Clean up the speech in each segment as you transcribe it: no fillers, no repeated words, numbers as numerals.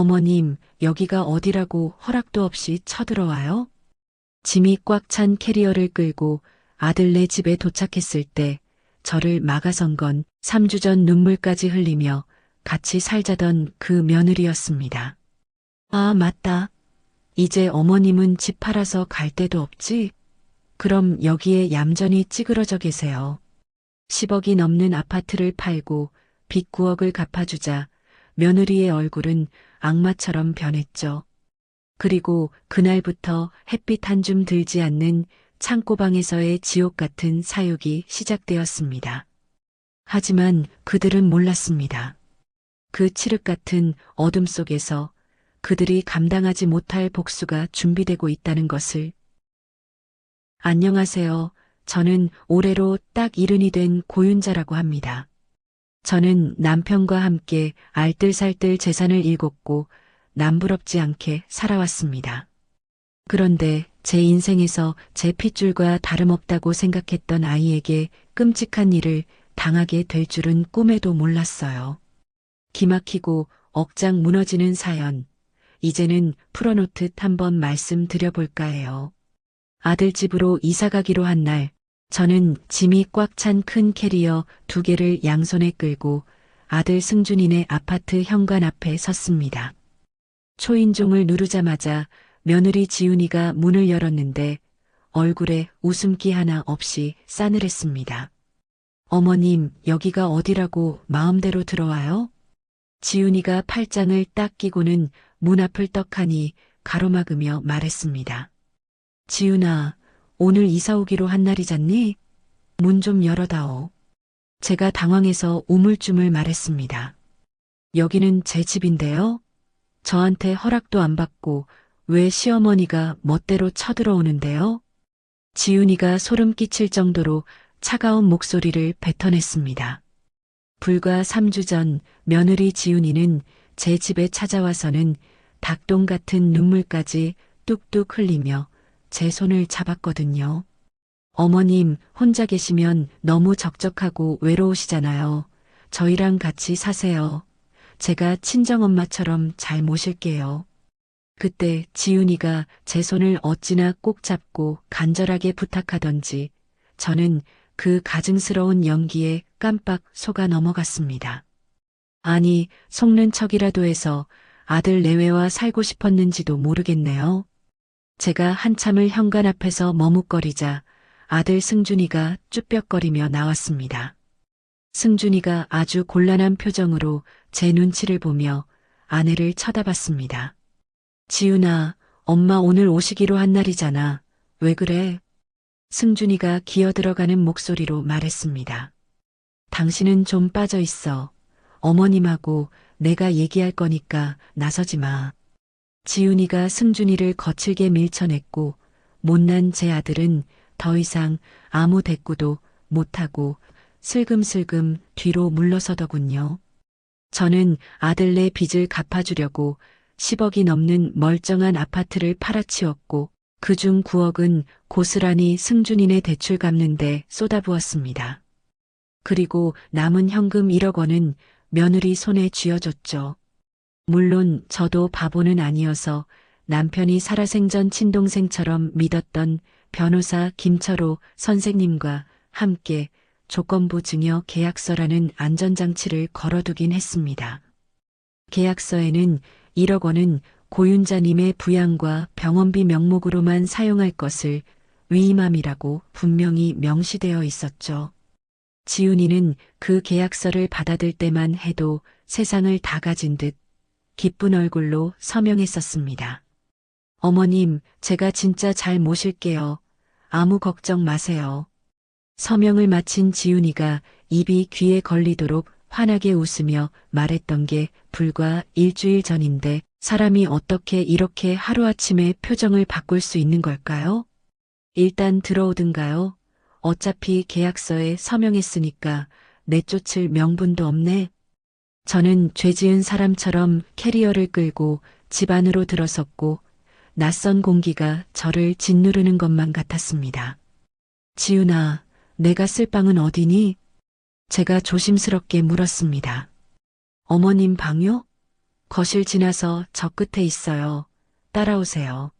어머님, 여기가 어디라고 허락도 없이 쳐들어와요? 짐이 꽉 찬 캐리어를 끌고 아들네 집에 도착했을 때 저를 막아선 건 3주 전 눈물까지 흘리며 같이 살자던 그 며느리였습니다. 아, 맞다. 이제 어머님은 집 팔아서 갈 데도 없지? 그럼 여기에 얌전히 찌그러져 계세요. 10억이 넘는 아파트를 팔고 빚 9억을 갚아주자 며느리의 얼굴은 악마처럼 변했죠. 그리고 그날부터 햇빛 한 줌 들지 않는 창고방에서의 지옥 같은 사육이 시작되었습니다. 하지만 그들은 몰랐습니다. 그 칠흑 같은 어둠 속에서 그들이 감당하지 못할 복수가 준비되고 있다는 것을. 안녕하세요. 저는 올해로 딱 70이 된 고윤자라고 합니다. 저는 남편과 함께 알뜰살뜰 재산을 일궜고 남부럽지 않게 살아왔습니다. 그런데 제 인생에서 제 핏줄과 다름없다고 생각했던 아이에게 끔찍한 일을 당하게 될 줄은 꿈에도 몰랐어요. 기막히고 억장 무너지는 사연, 이제는 풀어놓듯 한번 말씀드려볼까 해요. 아들 집으로 이사가기로 한 날, 저는 짐이 꽉 찬 큰 캐리어 2개를 양손에 끌고 아들 승준이네 아파트 현관 앞에 섰습니다. 초인종을 누르자마자 며느리 지훈이가 문을 열었는데 얼굴에 웃음기 하나 없이 싸늘했습니다. 어머님, 여기가 어디라고 마음대로 들어와요? 지훈이가 팔짱을 딱 끼고는 문 앞을 떡하니 가로막으며 말했습니다. 지훈아, 오늘 이사 오기로 한 날이잖니? 문 좀 열어다오. 제가 당황해서 우물쭈물 말했습니다. 여기는 제 집인데요? 저한테 허락도 안 받고 왜 시어머니가 멋대로 쳐들어오는데요? 지훈이가 소름 끼칠 정도로 차가운 목소리를 뱉어냈습니다. 불과 3주 전 며느리 지훈이는 제 집에 찾아와서는 닭똥 같은 눈물까지 뚝뚝 흘리며 제 손을 잡았거든요. 어머님, 혼자 계시면 너무 적적하고 외로우시잖아요. 저희랑 같이 사세요. 제가 친정엄마처럼 잘 모실게요. 그때 지훈이가 제 손을 어찌나 꼭 잡고 간절하게 부탁하던지 저는 그 가증스러운 연기에 깜빡 속아 넘어갔습니다. 아니, 속는 척이라도 해서 아들 내외와 살고 싶었는지도 모르겠네요. 제가 한참을 현관 앞에서 머뭇거리자 아들 승준이가 쭈뼛거리며 나왔습니다. 승준이가 아주 곤란한 표정으로 제 눈치를 보며 아내를 쳐다봤습니다. 지훈아, 엄마 오늘 오시기로 한 날이잖아. 왜 그래? 승준이가 기어들어가는 목소리로 말했습니다. 당신은 좀 빠져 있어. 어머님하고 내가 얘기할 거니까 나서지 마. 지훈이가 승준이를 거칠게 밀쳐냈고 못난 제 아들은 더 이상 아무 대꾸도 못하고 슬금슬금 뒤로 물러서더군요. 저는 아들네 빚을 갚아주려고 10억이 넘는 멀쩡한 아파트를 팔아치웠고 그중 9억은 고스란히 승준이네 대출 갚는데 쏟아부었습니다. 그리고 남은 현금 1억 원은 며느리 손에 쥐어줬죠. 물론 저도 바보는 아니어서 남편이 살아생전 친동생처럼 믿었던 변호사 김철호 선생님과 함께 조건부 증여 계약서라는 안전장치를 걸어두긴 했습니다. 계약서에는 1억 원은 고윤자님의 부양과 병원비 명목으로만 사용할 것을 위임함이라고 분명히 명시되어 있었죠. 지훈이는 그 계약서를 받아들 때만 해도 세상을 다 가진 듯 기쁜 얼굴로 서명했었습니다. 어머님, 제가 진짜 잘 모실게요. 아무 걱정 마세요. 서명을 마친 지훈이가 입이 귀에 걸리도록 환하게 웃으며 말했던 게 불과 일주일 전인데 사람이 어떻게 이렇게 하루아침에 표정을 바꿀 수 있는 걸까요? 일단 들어오든가요? 어차피 계약서에 서명했으니까 내쫓을 명분도 없네. 저는 죄 지은 사람처럼 캐리어를 끌고 집 안으로 들어섰고 낯선 공기가 저를 짓누르는 것만 같았습니다. 지훈아, 내가 쓸 방은 어디니? 제가 조심스럽게 물었습니다. 어머님 방요? 거실 지나서 저 끝에 있어요. 따라오세요.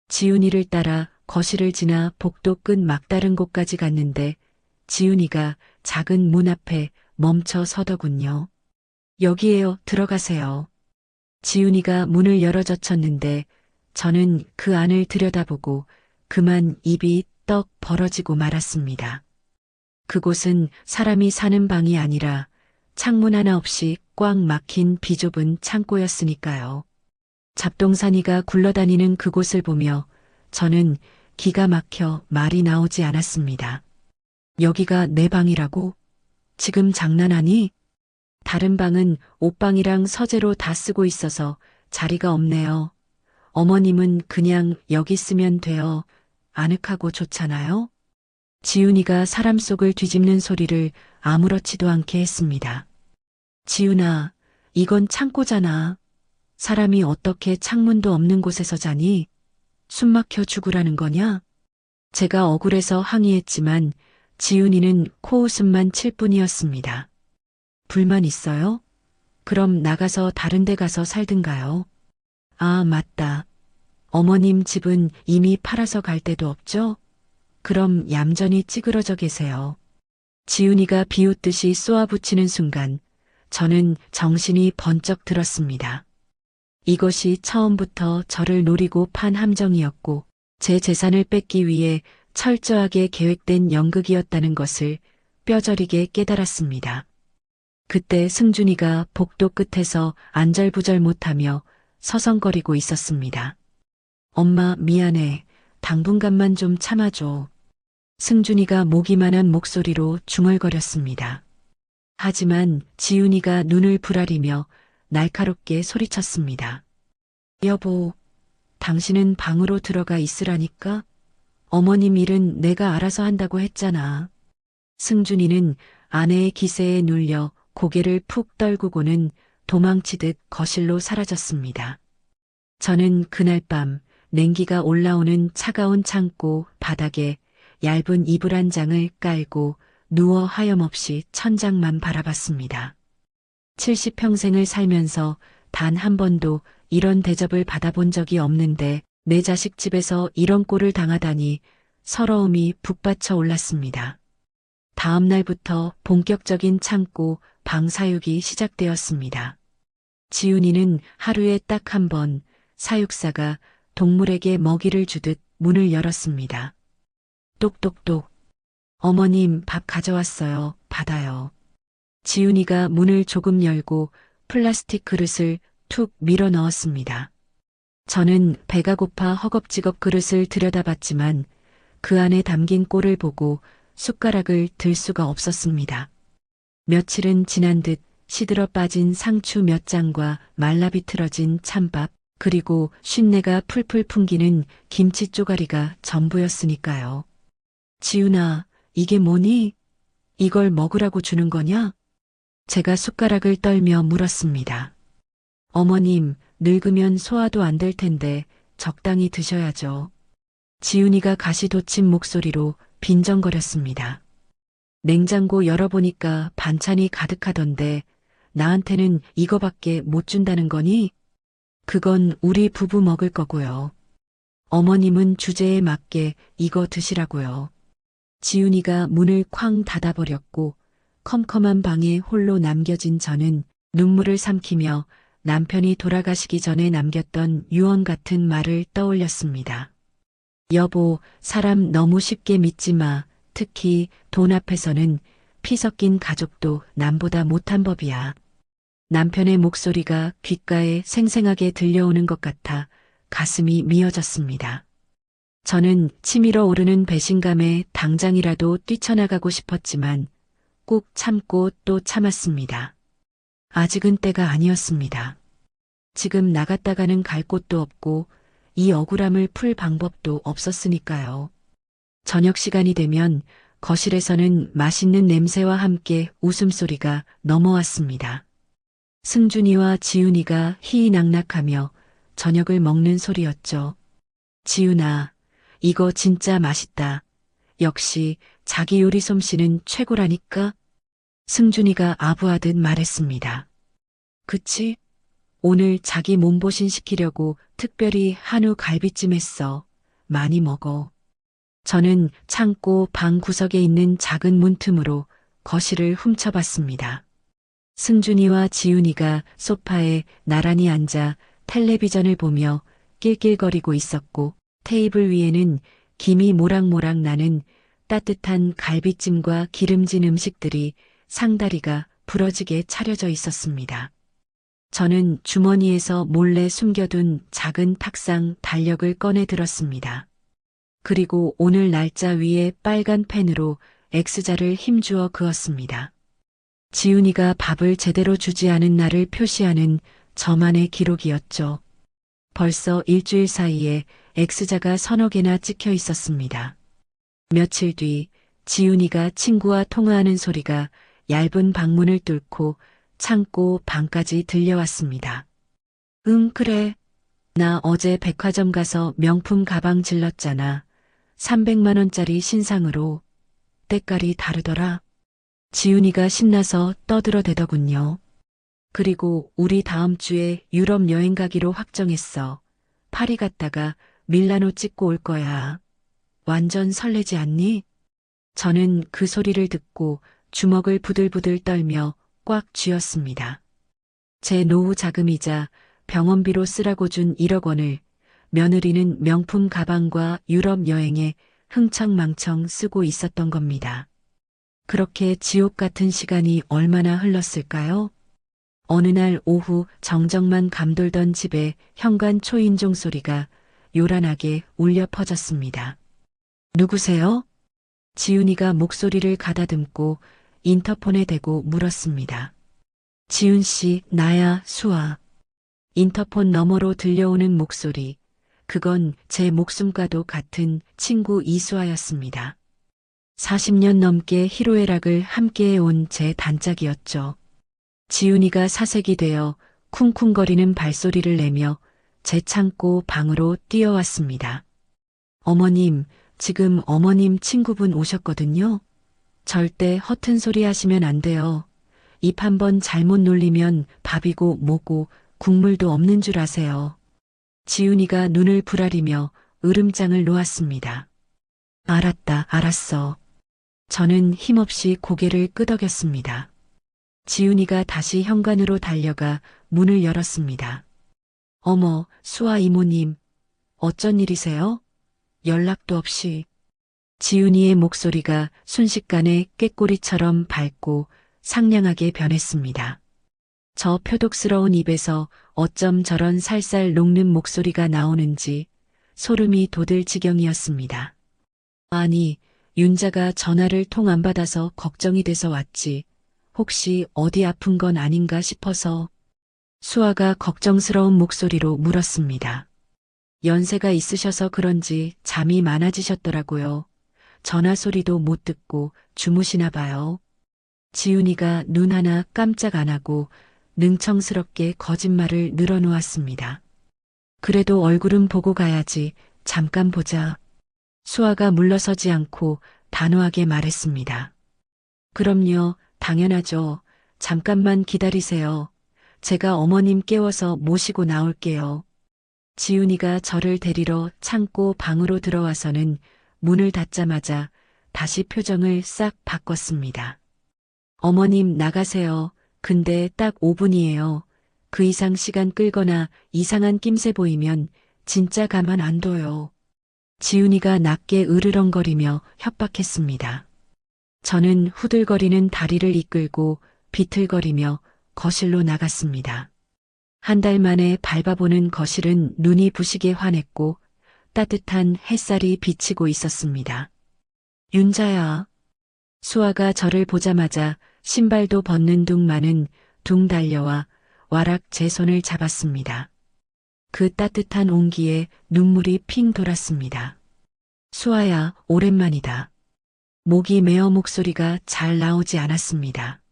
지훈이를 따라 거실을 지나 복도 끝 막다른 곳까지 갔는데 지훈이가 작은 문 앞에 멈춰 서더군요. 여기에요. 들어가세요. 지훈이가 문을 열어 젖혔는데 저는 그 안을 들여다보고 그만 입이 떡 벌어지고 말았습니다. 그곳은 사람이 사는 방이 아니라 창문 하나 없이 꽉 막힌 비좁은 창고였으니까요. 잡동사니가 굴러다니는 그곳을 보며 저는 기가 막혀 말이 나오지 않았습니다. 여기가 내 방이라고? 지금 장난하니? 다른 방은 옷방이랑 서재로 다 쓰고 있어서 자리가 없네요. 어머님은 그냥 여기 쓰면 돼요. 아늑하고 좋잖아요. 지훈이가 사람 속을 뒤집는 소리를 아무렇지도 않게 했습니다. 지훈아, 이건 창고잖아. 사람이 어떻게 창문도 없는 곳에서 자니? 숨 막혀 죽으라는 거냐? 제가 억울해서 항의했지만 지훈이는 코웃음만 칠 뿐이었습니다. 불만 있어요? 그럼 나가서 다른 데 가서 살든가요? 아, 맞다. 어머님 집은 이미 팔아서 갈 데도 없죠? 그럼 얌전히 찌그러져 계세요. 지훈이가 비웃듯이 쏘아붙이는 순간 저는 정신이 번쩍 들었습니다. 이것이 처음부터 저를 노리고 판 함정이었고 제 재산을 뺏기 위해 철저하게 계획된 연극이었다는 것을 뼈저리게 깨달았습니다. 그때 승준이가 복도 끝에서 안절부절 못하며 서성거리고 있었습니다. 엄마 미안해. 당분간만 좀 참아줘. 승준이가 모기만한 목소리로 중얼거렸습니다. 하지만 지훈이가 눈을 부라리며 날카롭게 소리쳤습니다. 여보, 당신은 방으로 들어가 있으라니까? 어머님 일은 내가 알아서 한다고 했잖아. 승준이는 아내의 기세에 눌려 고개를 푹 떨구고는 도망치듯 거실로 사라졌습니다. 저는 그날 밤 냉기가 올라오는 차가운 창고 바닥에 얇은 이불 한 장을 깔고 누워 하염없이 천장만 바라봤습니다. 70평생을 살면서 단 한 번도 이런 대접을 받아본 적이 없는데 내 자식 집에서 이런 꼴을 당하다니 서러움이 북받쳐 올랐습니다. 다음 날부터 본격적인 창고 방 사육이 시작되었습니다. 지훈이는 하루에 딱 한 번 사육사가 동물에게 먹이를 주듯 문을 열었습니다. 똑똑똑. 어머님 밥 가져왔어요. 받아요. 지훈이가 문을 조금 열고 플라스틱 그릇을 툭 밀어 넣었습니다. 저는 배가 고파 허겁지겁 그릇을 들여다봤지만 그 안에 담긴 꼴을 보고 숟가락을 들 수가 없었습니다. 며칠은 지난 듯 시들어 빠진 상추 몇 장과 말라 비틀어진 찬밥, 그리고 쉰내가 풀풀 풍기는 김치 쪼가리가 전부였으니까요. 지훈아, 이게 뭐니? 이걸 먹으라고 주는 거냐? 제가 숟가락을 떨며 물었습니다. 어머님, 늙으면 소화도 안 될 텐데 적당히 드셔야죠. 지훈이가 가시 돋친 목소리로 빈정거렸습니다. 냉장고 열어보니까 반찬이 가득하던데 나한테는 이거밖에 못 준다는 거니? 그건 우리 부부 먹을 거고요. 어머님은 주제에 맞게 이거 드시라고요. 지훈이가 문을 쾅 닫아버렸고 컴컴한 방에 홀로 남겨진 저는 눈물을 삼키며 남편이 돌아가시기 전에 남겼던 유언 같은 말을 떠올렸습니다. 여보, 사람 너무 쉽게 믿지 마. 특히 돈 앞에서는 피 섞인 가족도 남보다 못한 법이야. 남편의 목소리가 귓가에 생생하게 들려오는 것 같아 가슴이 미어졌습니다. 저는 치밀어 오르는 배신감에 당장이라도 뛰쳐나가고 싶었지만 꾹 참고 또 참았습니다. 아직은 때가 아니었습니다. 지금 나갔다가는 갈 곳도 없고 이 억울함을 풀 방법도 없었으니까요. 저녁 시간이 되면 거실에서는 맛있는 냄새와 함께 웃음소리가 넘어왔습니다. 승준이와 지훈이가 희희낙낙하며 저녁을 먹는 소리였죠. 지훈아, 이거 진짜 맛있다. 역시 자기 요리 솜씨는 최고라니까? 승준이가 아부하듯 말했습니다. 그치? 오늘 자기 몸보신 시키려고 특별히 한우 갈비찜 했어. 많이 먹어. 저는 창고 방 구석에 있는 작은 문틈으로 거실을 훔쳐봤습니다. 승준이와 지훈이가 소파에 나란히 앉아 텔레비전을 보며 낄낄거리고 있었고 테이블 위에는 김이 모락모락 나는 따뜻한 갈비찜과 기름진 음식들이 상다리가 부러지게 차려져 있었습니다. 저는 주머니에서 몰래 숨겨둔 작은 탁상 달력을 꺼내 들었습니다. 그리고 오늘 날짜 위에 빨간 펜으로 X자를 힘주어 그었습니다. 지훈이가 밥을 제대로 주지 않은 날을 표시하는 저만의 기록이었죠. 벌써 일주일 사이에 X자가 서너 개나 찍혀 있었습니다. 며칠 뒤 지훈이가 친구와 통화하는 소리가 얇은 방문을 뚫고 창고 방까지 들려왔습니다. 응, 그래. 나 어제 백화점 가서 명품 가방 질렀잖아. 300만 원짜리 신상으로. 때깔이 다르더라. 지훈이가 신나서 떠들어대더군요. 그리고 우리 다음 주에 유럽 여행 가기로 확정했어. 파리 갔다가 밀라노 찍고 올 거야. 완전 설레지 않니? 저는 그 소리를 듣고 주먹을 부들부들 떨며 꽉 쥐었습니다. 제 노후 자금이자 병원비로 쓰라고 준 1억 원을 며느리는 명품 가방과 유럽 여행에 흥청망청 쓰고 있었던 겁니다. 그렇게 지옥 같은 시간이 얼마나 흘렀을까요? 어느 날 오후 정적만 감돌던 집에 현관 초인종 소리가 요란하게 울려 퍼졌습니다. 누구세요? 지훈이가 목소리를 가다듬고 인터폰에 대고 물었습니다. 지훈 씨, 나야, 수아. 인터폰 너머로 들려오는 목소리. 그건 제 목숨과도 같은 친구 이수아였습니다. 40년 넘게 희로애락을 함께해온 제 단짝이었죠. 지훈이가 사색이 되어 쿵쿵거리는 발소리를 내며 제 창고 방으로 뛰어왔습니다. 어머님, 지금 어머님 친구분 오셨거든요. 절대 허튼 소리 하시면 안 돼요. 입 한번 잘못 놀리면 밥이고 뭐고 국물도 없는 줄 아세요. 지훈이가 눈을 부라리며 으름장을 놓았습니다. 알았다, 알았어. 저는 힘없이 고개를 끄덕였습니다. 지훈이가 다시 현관으로 달려가 문을 열었습니다. 어머, 수아 이모님, 어쩐 일이세요? 연락도 없이. 지훈이의 목소리가 순식간에 꾀꼬리처럼 밝고 상냥하게 변했습니다. 저 표독스러운 입에서 어쩜 저런 살살 녹는 목소리가 나오는지 소름이 돋을 지경이었습니다. 아니, 윤자가 전화를 통 안 받아서 걱정이 돼서 왔지. 혹시 어디 아픈 건 아닌가 싶어서. 수아가 걱정스러운 목소리로 물었습니다. 연세가 있으셔서 그런지 잠이 많아지셨더라고요. 전화 소리도 못 듣고 주무시나 봐요. 지훈이가 눈 하나 깜짝 안 하고 능청스럽게 거짓말을 늘어놓았습니다. 그래도 얼굴은 보고 가야지. 잠깐 보자. 수아가 물러서지 않고 단호하게 말했습니다. 그럼요, 당연하죠. 잠깐만 기다리세요. 제가 어머님 깨워서 모시고 나올게요. 지훈이가 저를 데리러 창고 방으로 들어와서는 문을 닫자마자 다시 표정을 싹 바꿨습니다. 어머님 나가세요. 근데 딱 5분이에요. 그 이상 시간 끌거나 이상한 낌새 보이면 진짜 가만 안 둬요. 지훈이가 낮게 으르렁거리며 협박했습니다. 저는 후들거리는 다리를 이끌고 비틀거리며 거실로 나갔습니다. 한 달 만에 밟아보는 거실은 눈이 부시게 환했고 따뜻한 햇살이 비치고 있었습니다. 윤자야. 수아가 저를 보자마자 신발도 벗는 둥마는 둥 달려와 와락 제 손을 잡았습니다. 그 따뜻한 온기에 눈물이 핑 돌았습니다. 수아야, 오랜만이다. 목이 메어 목소리가 잘 나오지 않았습니다.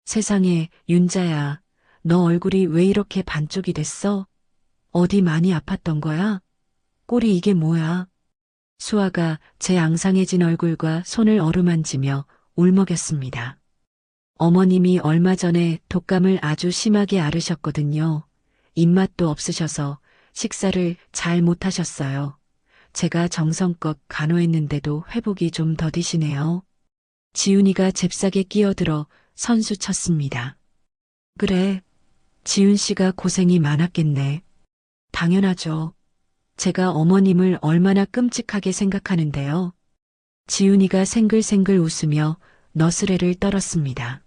세상에, 윤자야, 너 얼굴이 왜 이렇게 반쪽이 됐어? 어디 많이 아팠던 거야? 꼴이 이게 뭐야? 수아가 제 앙상해진 얼굴과 손을 어루만지며 울먹였습니다. 어머님이 얼마 전에 독감을 아주 심하게 앓으셨거든요. 입맛도 없으셔서 식사를 잘 못하셨어요. 제가 정성껏 간호했는데도 회복이 좀 더디시네요. 지훈이가 잽싸게 끼어들어 선수 쳤습니다. 그래, 지훈 씨가 고생이 많았겠네. 당연하죠. 제가 어머님을 얼마나 끔찍하게 생각하는데요. 지훈이가 생글생글 웃으며 너스레를 떨었습니다.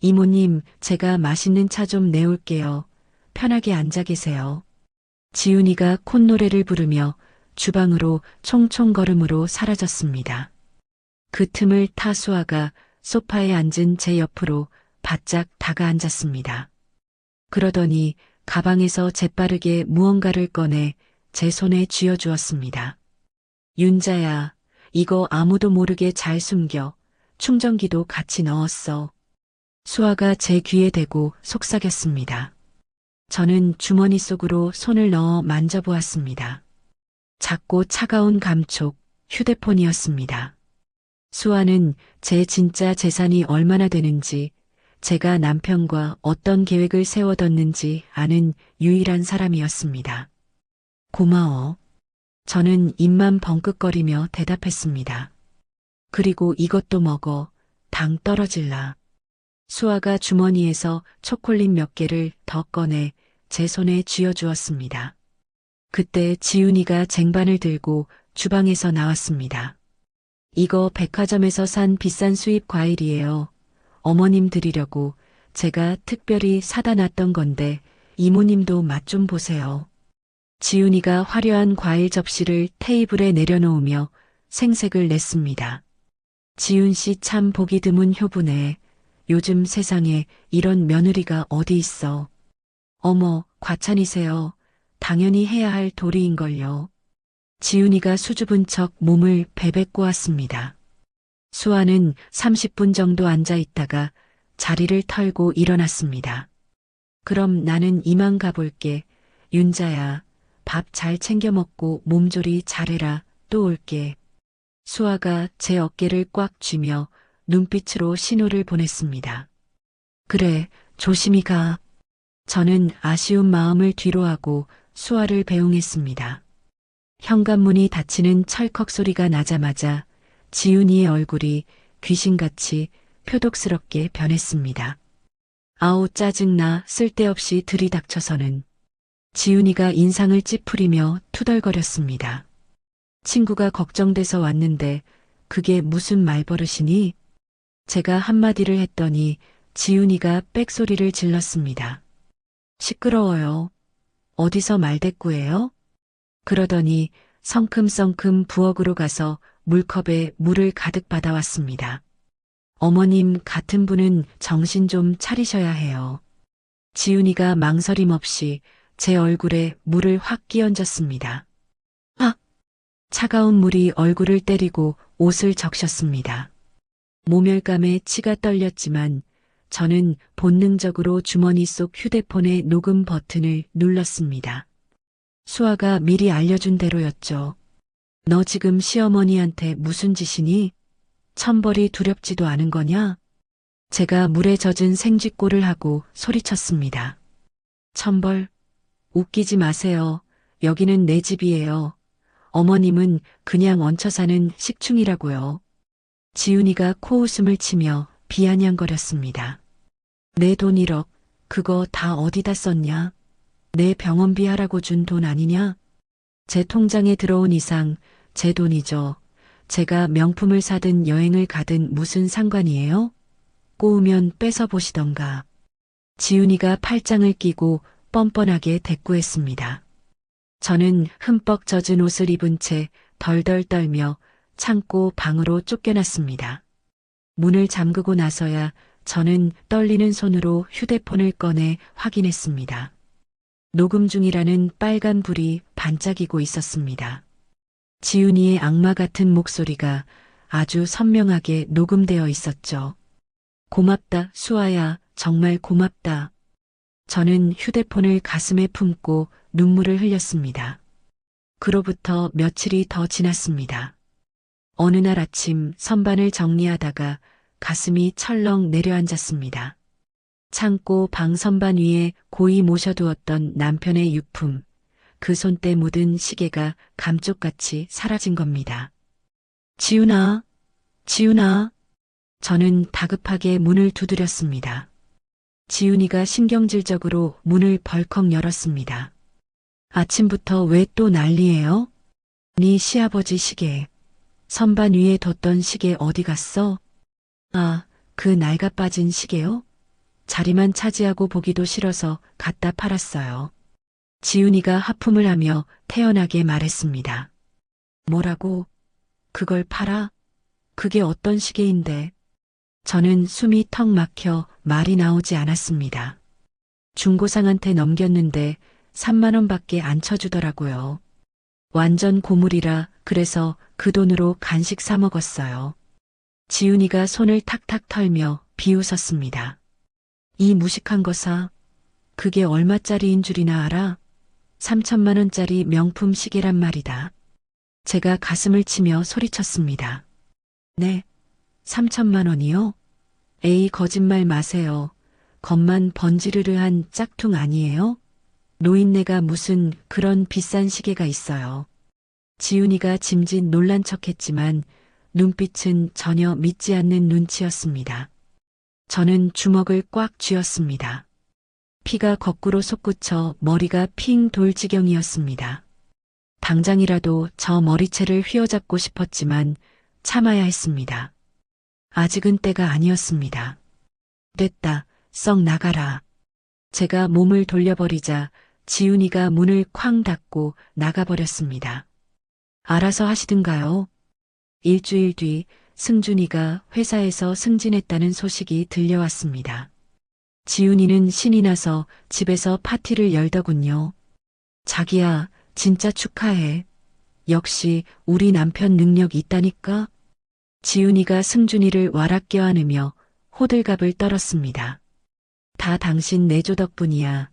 이모님, 제가 맛있는 차 좀 내올게요. 편하게 앉아 계세요. 지훈이가 콧노래를 부르며 주방으로 총총걸음으로 사라졌습니다. 그 틈을 타 수아가 소파에 앉은 제 옆으로 바짝 다가앉았습니다. 그러더니 가방에서 재빠르게 무언가를 꺼내 제 손에 쥐어주었습니다. 윤자야, 이거 아무도 모르게 잘 숨겨. 충전기도 같이 넣었어. 수아가 제 귀에 대고 속삭였습니다. 저는 주머니 속으로 손을 넣어 만져보았습니다. 작고 차가운 감촉, 휴대폰이었습니다. 수아는 제 진짜 재산이 얼마나 되는지, 제가 남편과 어떤 계획을 세워뒀는지 아는 유일한 사람이었습니다. 고마워. 저는 입만 벙긋거리며 대답했습니다. 그리고 이것도 먹어. 당 떨어질라. 수아가 주머니에서 초콜릿 몇 개를 더 꺼내 제 손에 쥐어주었습니다. 그때 지훈이가 쟁반을 들고 주방에서 나왔습니다. 이거 백화점에서 산 비싼 수입 과일이에요. 어머님 드리려고 제가 특별히 사다 놨던 건데 이모님도 맛 좀 보세요. 지훈이가 화려한 과일 접시를 테이블에 내려놓으며 생색을 냈습니다. 지훈 씨 참 보기 드문 효부네. 요즘 세상에 이런 며느리가 어디 있어. 어머, 과찬이세요. 당연히 해야 할 도리인걸요. 지훈이가 수줍은 척 몸을 베베 꼬았습니다. 수아는 30분 정도 앉아 있다가 자리를 털고 일어났습니다. 그럼 나는 이만 가볼게. 윤자야, 밥 잘 챙겨 먹고 몸조리 잘해라. 또 올게. 수아가 제 어깨를 꽉 쥐며 눈빛으로 신호를 보냈습니다. 그래, 조심히 가. 저는 아쉬운 마음을 뒤로하고 수아를 배웅했습니다. 현관문이 닫히는 철컥 소리가 나자마자 지훈이의 얼굴이 귀신같이 표독스럽게 변했습니다. 아우 짜증나. 쓸데없이 들이닥쳐서는. 지훈이가 인상을 찌푸리며 투덜거렸습니다. 친구가 걱정돼서 왔는데 그게 무슨 말버릇이니? 제가 한마디를 했더니 지훈이가 빽소리를 질렀습니다. 시끄러워요. 어디서 말대꾸예요? 그러더니 성큼성큼 부엌으로 가서 물컵에 물을 가득 받아왔습니다. 어머님 같은 분은 정신 좀 차리셔야 해요. 지훈이가 망설임 없이 제 얼굴에 물을 확 끼얹었습니다. 아! 차가운 물이 얼굴을 때리고 옷을 적셨습니다. 모멸감에 치가 떨렸지만 저는 본능적으로 주머니 속 휴대폰의 녹음 버튼을 눌렀습니다. 수아가 미리 알려준 대로였죠. 너 지금 시어머니한테 무슨 짓이니? 천벌이 두렵지도 않은 거냐? 제가 물에 젖은 생쥐꼴을 하고 소리쳤습니다. 천벌? 웃기지 마세요. 여기는 내 집이에요. 어머님은 그냥 얹혀 사는 식충이라고요. 지훈이가 코웃음을 치며 비아냥거렸습니다. 내 돈 1억, 그거 다 어디다 썼냐? 내 병원비 하라고 준 돈 아니냐? 제 통장에 들어온 이상 제 돈이죠. 제가 명품을 사든 여행을 가든 무슨 상관이에요? 꼬우면 뺏어보시던가. 지훈이가 팔짱을 끼고 뻔뻔하게 대꾸했습니다. 저는 흠뻑 젖은 옷을 입은 채 덜덜 떨며 참고 방으로 쫓겨났습니다. 문을 잠그고 나서야 저는 떨리는 손으로 휴대폰을 꺼내 확인했습니다. 녹음 중이라는 빨간 불이 반짝이고 있었습니다. 지훈이의 악마 같은 목소리가 아주 선명하게 녹음되어 있었죠. 고맙다, 수아야. 정말 고맙다. 저는 휴대폰을 가슴에 품고 눈물을 흘렸습니다. 그로부터 며칠이 더 지났습니다. 어느 날 아침 선반을 정리하다가 가슴이 철렁 내려앉았습니다. 창고 방 선반 위에 고이 모셔두었던 남편의 유품, 그 손때 묻은 시계가 감쪽같이 사라진 겁니다. 지훈아, 지훈아. 저는 다급하게 문을 두드렸습니다. 지훈이가 신경질적으로 문을 벌컥 열었습니다. 아침부터 왜 또 난리예요? 네 시아버지 시계. 선반 위에 뒀던 시계 어디 갔어? 아, 그 낡아 빠진 시계요? 자리만 차지하고 보기도 싫어서 갖다 팔았어요. 지훈이가 하품을 하며 태연하게 말했습니다. 뭐라고? 그걸 팔아? 그게 어떤 시계인데? 저는 숨이 턱 막혀 말이 나오지 않았습니다. 중고상한테 넘겼는데 3만 원밖에 안 쳐주더라고요. 완전 고물이라 그래서 그 돈으로 간식 사 먹었어요. 지훈이가 손을 탁탁 털며 비웃었습니다. 이 무식한 거 사. 그게 얼마짜리인 줄이나 알아? 3천만 원짜리 명품 시계란 말이다. 제가 가슴을 치며 소리쳤습니다. 네, 3천만 원이요? 에이, 거짓말 마세요. 겉만 번지르르한 짝퉁 아니에요? 노인네가 무슨 그런 비싼 시계가 있어요. 지훈이가 짐짓 놀란 척했지만 눈빛은 전혀 믿지 않는 눈치였습니다. 저는 주먹을 꽉 쥐었습니다. 피가 거꾸로 솟구쳐 머리가 핑 돌 지경이었습니다. 당장이라도 저 머리채를 휘어잡고 싶었지만 참아야 했습니다. 아직은 때가 아니었습니다. 됐다, 썩 나가라. 제가 몸을 돌려버리자 지훈이가 문을 쾅 닫고 나가버렸습니다. 알아서 하시든가요. 일주일 뒤 승준이가 회사에서 승진했다는 소식이 들려왔습니다. 지훈이는 신이 나서 집에서 파티를 열더군요. 자기야, 진짜 축하해. 역시 우리 남편 능력 있다니까? 지훈이가 승준이를 와락 껴안으며 호들갑을 떨었습니다. 다 당신 내조 덕분이야.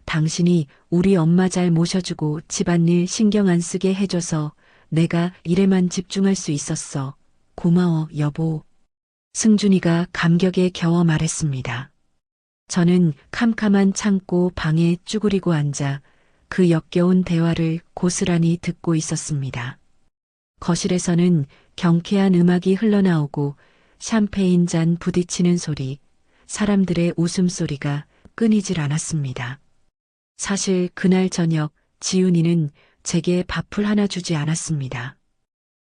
당신이 우리 엄마 잘 모셔주고 집안일 신경 안 쓰게 해줘서 내가 일에만 집중할 수 있었어. 고마워, 여보. 승준이가 감격에 겨워 말했습니다. 저는 캄캄한 창고 방에 쭈그리고 앉아 그 역겨운 대화를 고스란히 듣고 있었습니다. 거실에서는 경쾌한 음악이 흘러나오고 샴페인 잔 부딪히는 소리, 사람들의 웃음소리가 끊이질 않았습니다. 사실 그날 저녁 지훈이는 제게 밥을 하나 주지 않았습니다.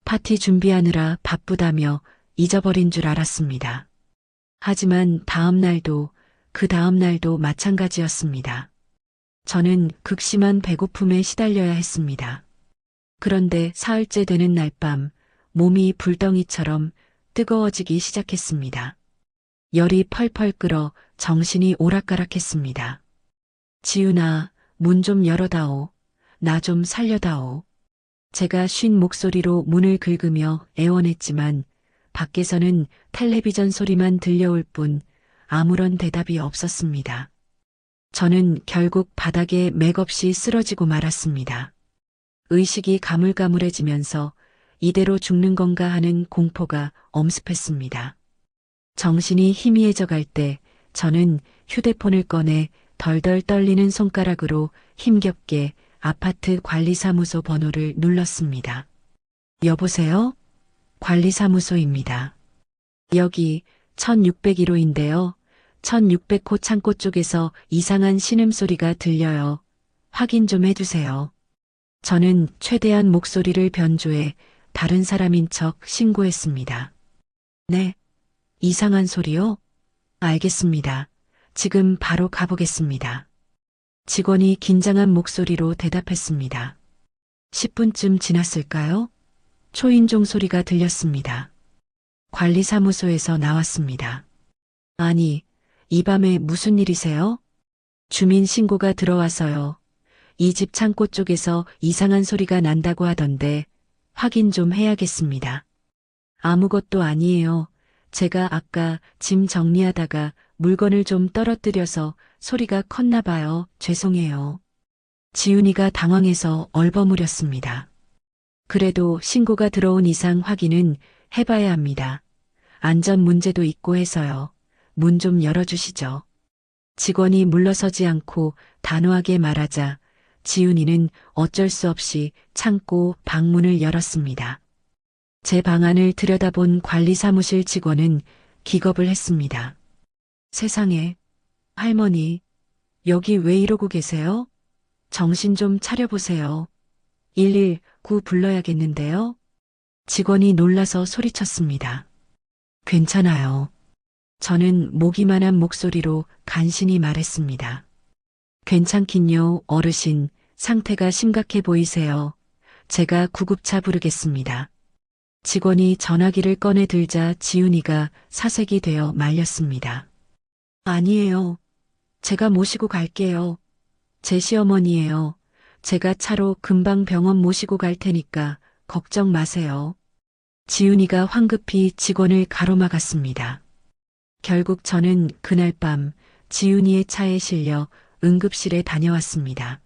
파티 준비하느라 바쁘다며 잊어버린 줄 알았습니다. 하지만 다음 날도 그 다음 날도 마찬가지였습니다. 저는 극심한 배고픔에 시달려야 했습니다. 그런데 사흘째 되는 날 밤 몸이 불덩이처럼 뜨거워지기 시작했습니다. 열이 펄펄 끓어 정신이 오락가락했습니다. 지훈아, 문 좀 열어다오. 나 좀 살려다오. 제가 쉰 목소리로 문을 긁으며 애원했지만 밖에서는 텔레비전 소리만 들려올 뿐 아무런 대답이 없었습니다. 저는 결국 바닥에 맥없이 쓰러지고 말았습니다. 의식이 가물가물해지면서 이대로 죽는 건가 하는 공포가 엄습했습니다. 정신이 희미해져 갈 때 저는 휴대폰을 꺼내 덜덜 떨리는 손가락으로 힘겹게 아파트 관리사무소 번호를 눌렀습니다. 여보세요? 관리사무소입니다. 여기 1601호인데요. 1600호 창고 쪽에서 이상한 신음소리가 들려요. 확인 좀 해주세요. 저는 최대한 목소리를 변조해 다른 사람인 척 신고했습니다. 네, 이상한 소리요? 알겠습니다. 지금 바로 가보겠습니다. 직원이 긴장한 목소리로 대답했습니다. 10분쯤 지났을까요? 초인종 소리가 들렸습니다. 관리사무소에서 나왔습니다. 아니, 이 밤에 무슨 일이세요? 주민 신고가 들어와서요. 이 집 창고 쪽에서 이상한 소리가 난다고 하던데 확인 좀 해야겠습니다. 아무것도 아니에요. 제가 아까 짐 정리하다가 물건을 좀 떨어뜨려서 소리가 컸나 봐요. 죄송해요. 지훈이가 당황해서 얼버무렸습니다. 그래도 신고가 들어온 이상 확인은 해봐야 합니다. 안전 문제도 있고 해서요. 문 좀 열어주시죠. 직원이 물러서지 않고 단호하게 말하자 지훈이는 어쩔 수 없이 참고 방문을 열었습니다. 제 방안을 들여다본 관리사무실 직원은 기겁을 했습니다. 세상에, 할머니, 여기 왜 이러고 계세요? 정신 좀 차려보세요. 119 불러야겠는데요? 직원이 놀라서 소리쳤습니다. 괜찮아요. 저는 모기만한 목소리로 간신히 말했습니다. 괜찮긴요, 어르신. 상태가 심각해 보이세요. 제가 구급차 부르겠습니다. 직원이 전화기를 꺼내 들자 지훈이가 사색이 되어 말렸습니다. 아니에요. 제가 모시고 갈게요. 제 시어머니예요. 제가 차로 금방 병원 모시고 갈 테니까 걱정 마세요. 지훈이가 황급히 직원을 가로막았습니다. 결국 저는 그날 밤 지훈이의 차에 실려 응급실에 다녀왔습니다.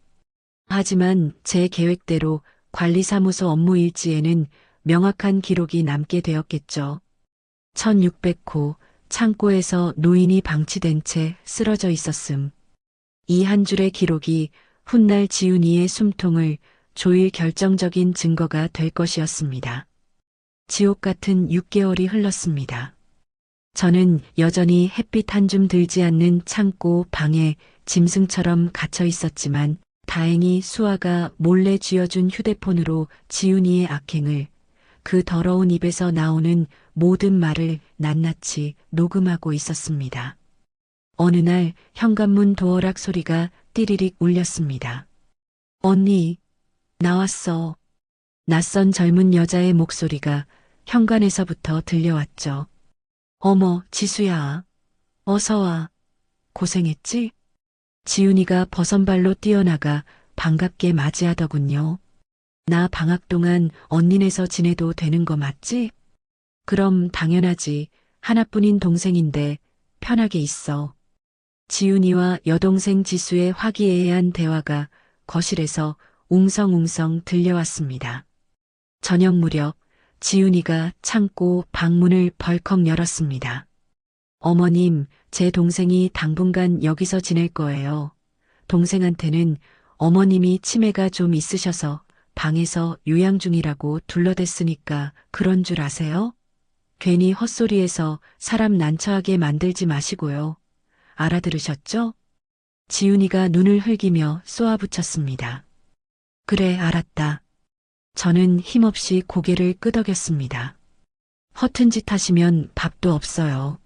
하지만 제 계획대로 관리사무소 업무 일지에는 명확한 기록이 남게 되었겠죠. 1600호 창고에서 노인이 방치된 채 쓰러져 있었음. 이 한 줄의 기록이 훗날 지훈이의 숨통을 조일 결정적인 증거가 될 것이었습니다. 지옥 같은 6개월이 흘렀습니다. 저는 여전히 햇빛 한 줌 들지 않는 창고 방에 짐승처럼 갇혀 있었지만 다행히 수아가 몰래 쥐어준 휴대폰으로 지훈이의 악행을, 그 더러운 입에서 나오는 모든 말을 낱낱이 녹음하고 있었습니다. 어느 날 현관문 도어락 소리가 띠리릭 울렸습니다. 언니, 나왔어. 낯선 젊은 여자의 목소리가 현관에서부터 들려왔죠. 어머, 지수야. 어서 와. 고생했지? 지훈이가 버선발로 뛰어나가 반갑게 맞이하더군요. 나 방학 동안 언니네서 지내도 되는 거 맞지? 그럼 당연하지. 하나뿐인 동생인데 편하게 있어. 지훈이와 여동생 지수의 화기애애한 대화가 거실에서 웅성웅성 들려왔습니다. 저녁 무렵 지훈이가 창고 방문을 벌컥 열었습니다. 어머님, 제 동생이 당분간 여기서 지낼 거예요. 동생한테는 어머님이 치매가 좀 있으셔서 방에서 요양 중이라고 둘러댔으니까 그런 줄 아세요? 괜히 헛소리해서 사람 난처하게 만들지 마시고요. 알아들으셨죠? 지훈이가 눈을 흘기며 쏘아붙였습니다. 그래, 알았다. 저는 힘없이 고개를 끄덕였습니다. 허튼 짓 하시면 밥도 없어요.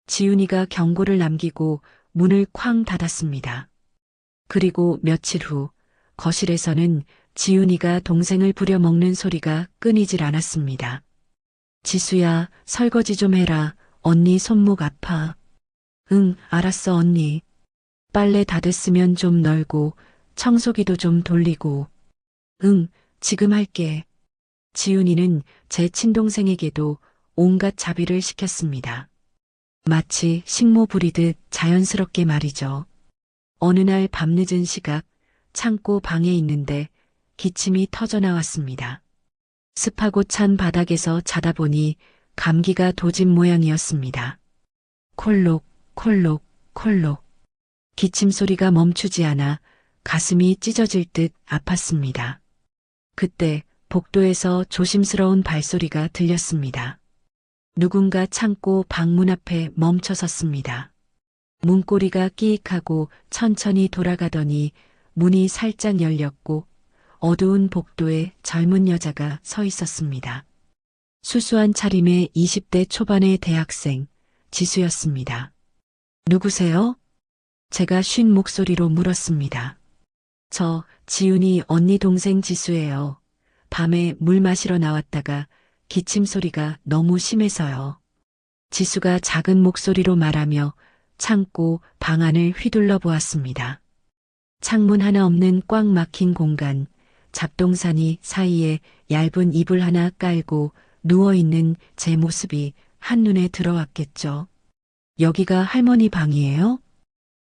지훈이가 경고를 남기고 문을 쾅 닫았습니다. 그리고 며칠 후 거실에서는 지훈이가 동생을 부려먹는 소리가 끊이질 않았습니다. 지수야, 설거지 좀 해라. 언니 손목 아파. 응, 알았어, 언니. 빨래 다 됐으면 좀 널고 청소기도 좀 돌리고. 응, 지금 할게. 지훈이는 제 친동생에게도 온갖 자비를 시켰습니다. 마치 식모 부리듯 자연스럽게 말이죠. 어느 날 밤늦은 시각 창고 방에 있는데 기침이 터져 나왔습니다. 습하고 찬 바닥에서 자다 보니 감기가 도진 모양이었습니다. 콜록, 콜록, 콜록. 기침 소리가 멈추지 않아 가슴이 찢어질 듯 아팠습니다. 그때 복도에서 조심스러운 발소리가 들렸습니다. 누군가 창고 방문 앞에 멈춰 섰습니다. 문고리가 끼익하고 천천히 돌아가더니 문이 살짝 열렸고 어두운 복도에 젊은 여자가 서 있었습니다. 수수한 차림의 20대 초반의 대학생, 지수였습니다. 누구세요? 제가 쉰 목소리로 물었습니다. 저 지훈이 언니 동생 지수예요. 밤에 물 마시러 나왔다가 기침 소리가 너무 심해서요. 지수가 작은 목소리로 말하며 창고 방 안을 휘둘러 보았습니다. 창문 하나 없는 꽉 막힌 공간, 잡동사니 사이에 얇은 이불 하나 깔고 누워있는 제 모습이 한눈에 들어왔겠죠. 여기가 할머니 방이에요?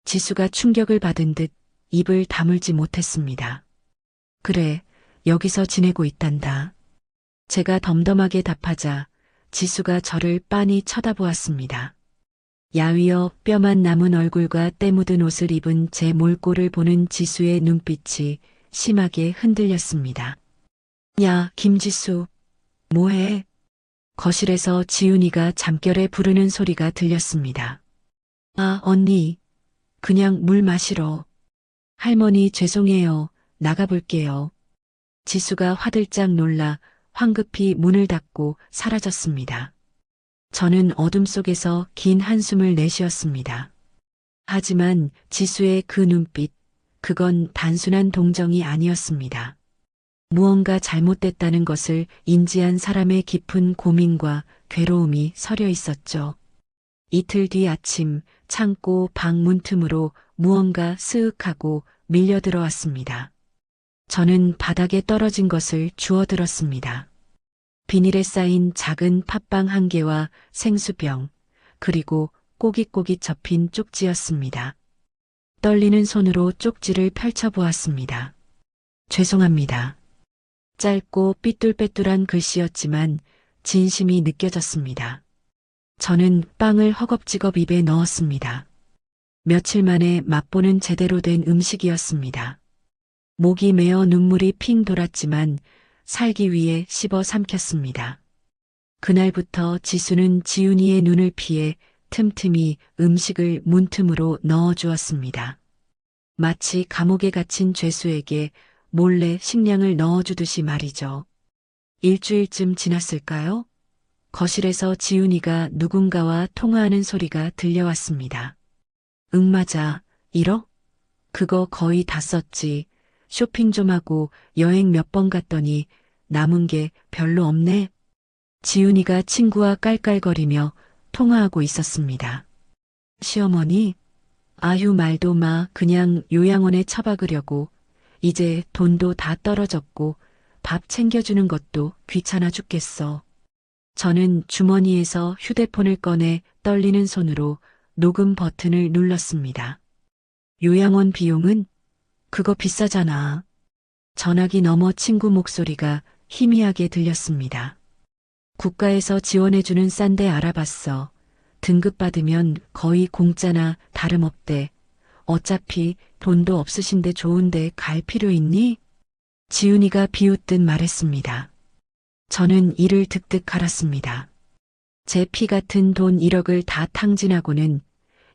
지수가 충격을 받은 듯 입을 다물지 못했습니다. 그래, 여기서 지내고 있단다. 제가 덤덤하게 답하자 지수가 저를 빤히 쳐다보았습니다. 야위어 뼈만 남은 얼굴과 때 묻은 옷을 입은 제 몰골을 보는 지수의 눈빛이 심하게 흔들렸습니다. 야, 김지수, 뭐해? 거실에서 지훈이가 잠결에 부르는 소리가 들렸습니다. 아, 언니, 그냥 물 마시러. 할머니 죄송해요. 나가볼게요. 지수가 화들짝 놀라 황급히 문을 닫고 사라졌습니다. 저는 어둠 속에서 긴 한숨을 내쉬었습니다. 하지만 지수의 그 눈빛, 그건 단순한 동정이 아니었습니다. 무언가 잘못됐다는 것을 인지한 사람의 깊은 고민과 괴로움이 서려 있었죠. 이틀 뒤 아침 창고 방 문틈으로 무언가 스윽하고 밀려 들어왔습니다. 저는 바닥에 떨어진 것을 주워들었습니다. 비닐에 쌓인 작은 팥빵 한 개와 생수병, 그리고 꼬깃꼬깃 접힌 쪽지였습니다. 떨리는 손으로 쪽지를 펼쳐보았습니다. 죄송합니다. 짧고 삐뚤빼뚤한 글씨였지만 진심이 느껴졌습니다. 저는 빵을 허겁지겁 입에 넣었습니다. 며칠 만에 맛보는 제대로 된 음식이었습니다. 목이 메어 눈물이 핑 돌았지만 살기 위해 씹어 삼켰습니다. 그날부터 지수는 지훈이의 눈을 피해 틈틈이 음식을 문틈으로 넣어주었습니다. 마치 감옥에 갇힌 죄수에게 몰래 식량을 넣어주듯이 말이죠. 일주일쯤 지났을까요? 거실에서 지훈이가 누군가와 통화하는 소리가 들려왔습니다. 응, 맞아. 1억? 그거 거의 다 썼지. 쇼핑 좀 하고 여행 몇 번 갔더니 남은 게 별로 없네. 지훈이가 친구와 깔깔거리며 통화하고 있었습니다. 시어머니? 아휴, 말도 마. 그냥 요양원에 처박으려고. 이제 돈도 다 떨어졌고 밥 챙겨주는 것도 귀찮아 죽겠어. 저는 주머니에서 휴대폰을 꺼내 떨리는 손으로 녹음 버튼을 눌렀습니다. 요양원 비용은? 그거 비싸잖아. 전화기 너머 친구 목소리가 희미하게 들렸습니다. 국가에서 지원해주는 싼데 알아봤어. 등급 받으면 거의 공짜나 다름없대. 어차피 돈도 없으신데 좋은데 갈 필요 있니? 지훈이가 비웃듯 말했습니다. 저는 이를 득득 갈았습니다. 제 피 같은 돈 1억을 다 탕진하고는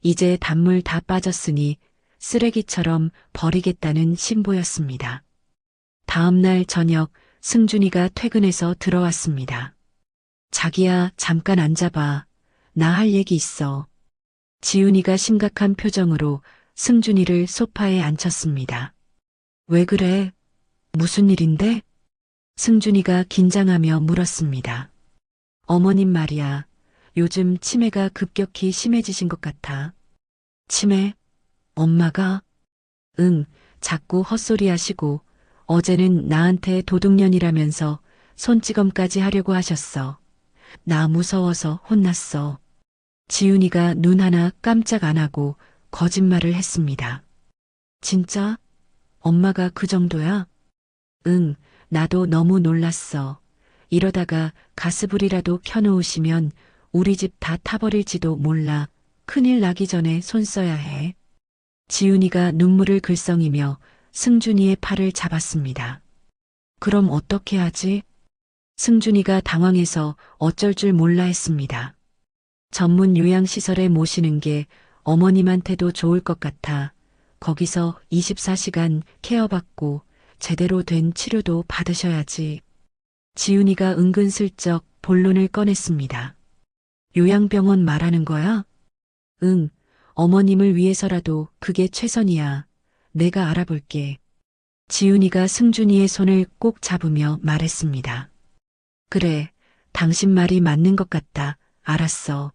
이제 단물 다 빠졌으니 쓰레기처럼 버리겠다는 신보였습니다. 다음 날 저녁 승준이가 퇴근해서 들어왔습니다. 자기야, 잠깐 앉아봐. 나 할 얘기 있어. 지훈이가 심각한 표정으로 승준이를 소파에 앉혔습니다. 왜 그래? 무슨 일인데? 승준이가 긴장하며 물었습니다. 어머님 말이야. 요즘 치매가 급격히 심해지신 것 같아. 치매? 엄마가? 응, 자꾸 헛소리 하시고 어제는 나한테 도둑년이라면서 손찌검까지 하려고 하셨어. 나 무서워서 혼났어. 지훈이가 눈 하나 깜짝 안 하고 거짓말을 했습니다. 진짜? 엄마가 그 정도야? 응, 나도 너무 놀랐어. 이러다가 가스불이라도 켜놓으시면 우리 집 다 타버릴지도 몰라. 큰일 나기 전에 손 써야 해. 지훈이가 눈물을 글썽이며 승준이의 팔을 잡았습니다. 그럼 어떻게 하지? 승준이가 당황해서 어쩔 줄 몰라 했습니다. 전문 요양시설에 모시는 게 어머님한테도 좋을 것 같아. 거기서 24시간 케어받고 제대로 된 치료도 받으셔야지. 지훈이가 은근슬쩍 본론을 꺼냈습니다. 요양병원 말하는 거야? 응, 어머님을 위해서라도 그게 최선이야. 내가 알아볼게. 지훈이가 승준이의 손을 꼭 잡으며 말했습니다. 그래, 당신 말이 맞는 것 같다. 알았어.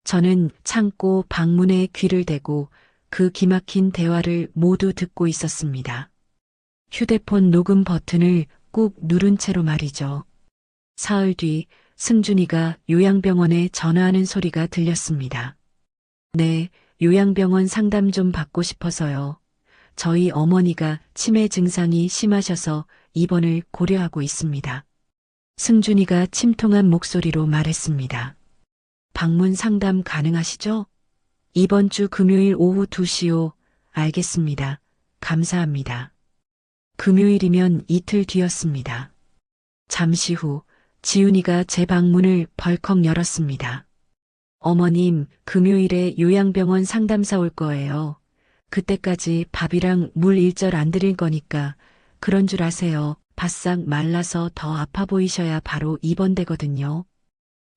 저는 창고 방문에 귀를 대고 그 기막힌 대화를 모두 듣고 있었습니다. 휴대폰 녹음 버튼을 꾹 누른 채로 말이죠. 사흘 뒤 승준이가 요양병원에 전화하는 소리가 들렸습니다. 네, 요양병원 상담 좀 받고 싶어서요. 저희 어머니가 치매 증상이 심하셔서 입원을 고려하고 있습니다. 승준이가 침통한 목소리로 말했습니다. 방문 상담 가능하시죠? 이번 주 금요일 오후 2시요. 알겠습니다. 감사합니다. 금요일이면 이틀 뒤였습니다. 잠시 후 지훈이가 제 방문을 벌컥 열었습니다. 어머님, 금요일에 요양병원 상담사 올 거예요. 그때까지 밥이랑 물 일절 안 드릴 거니까 그런 줄 아세요. 바싹 말라서 더 아파 보이셔야 바로 입원되거든요.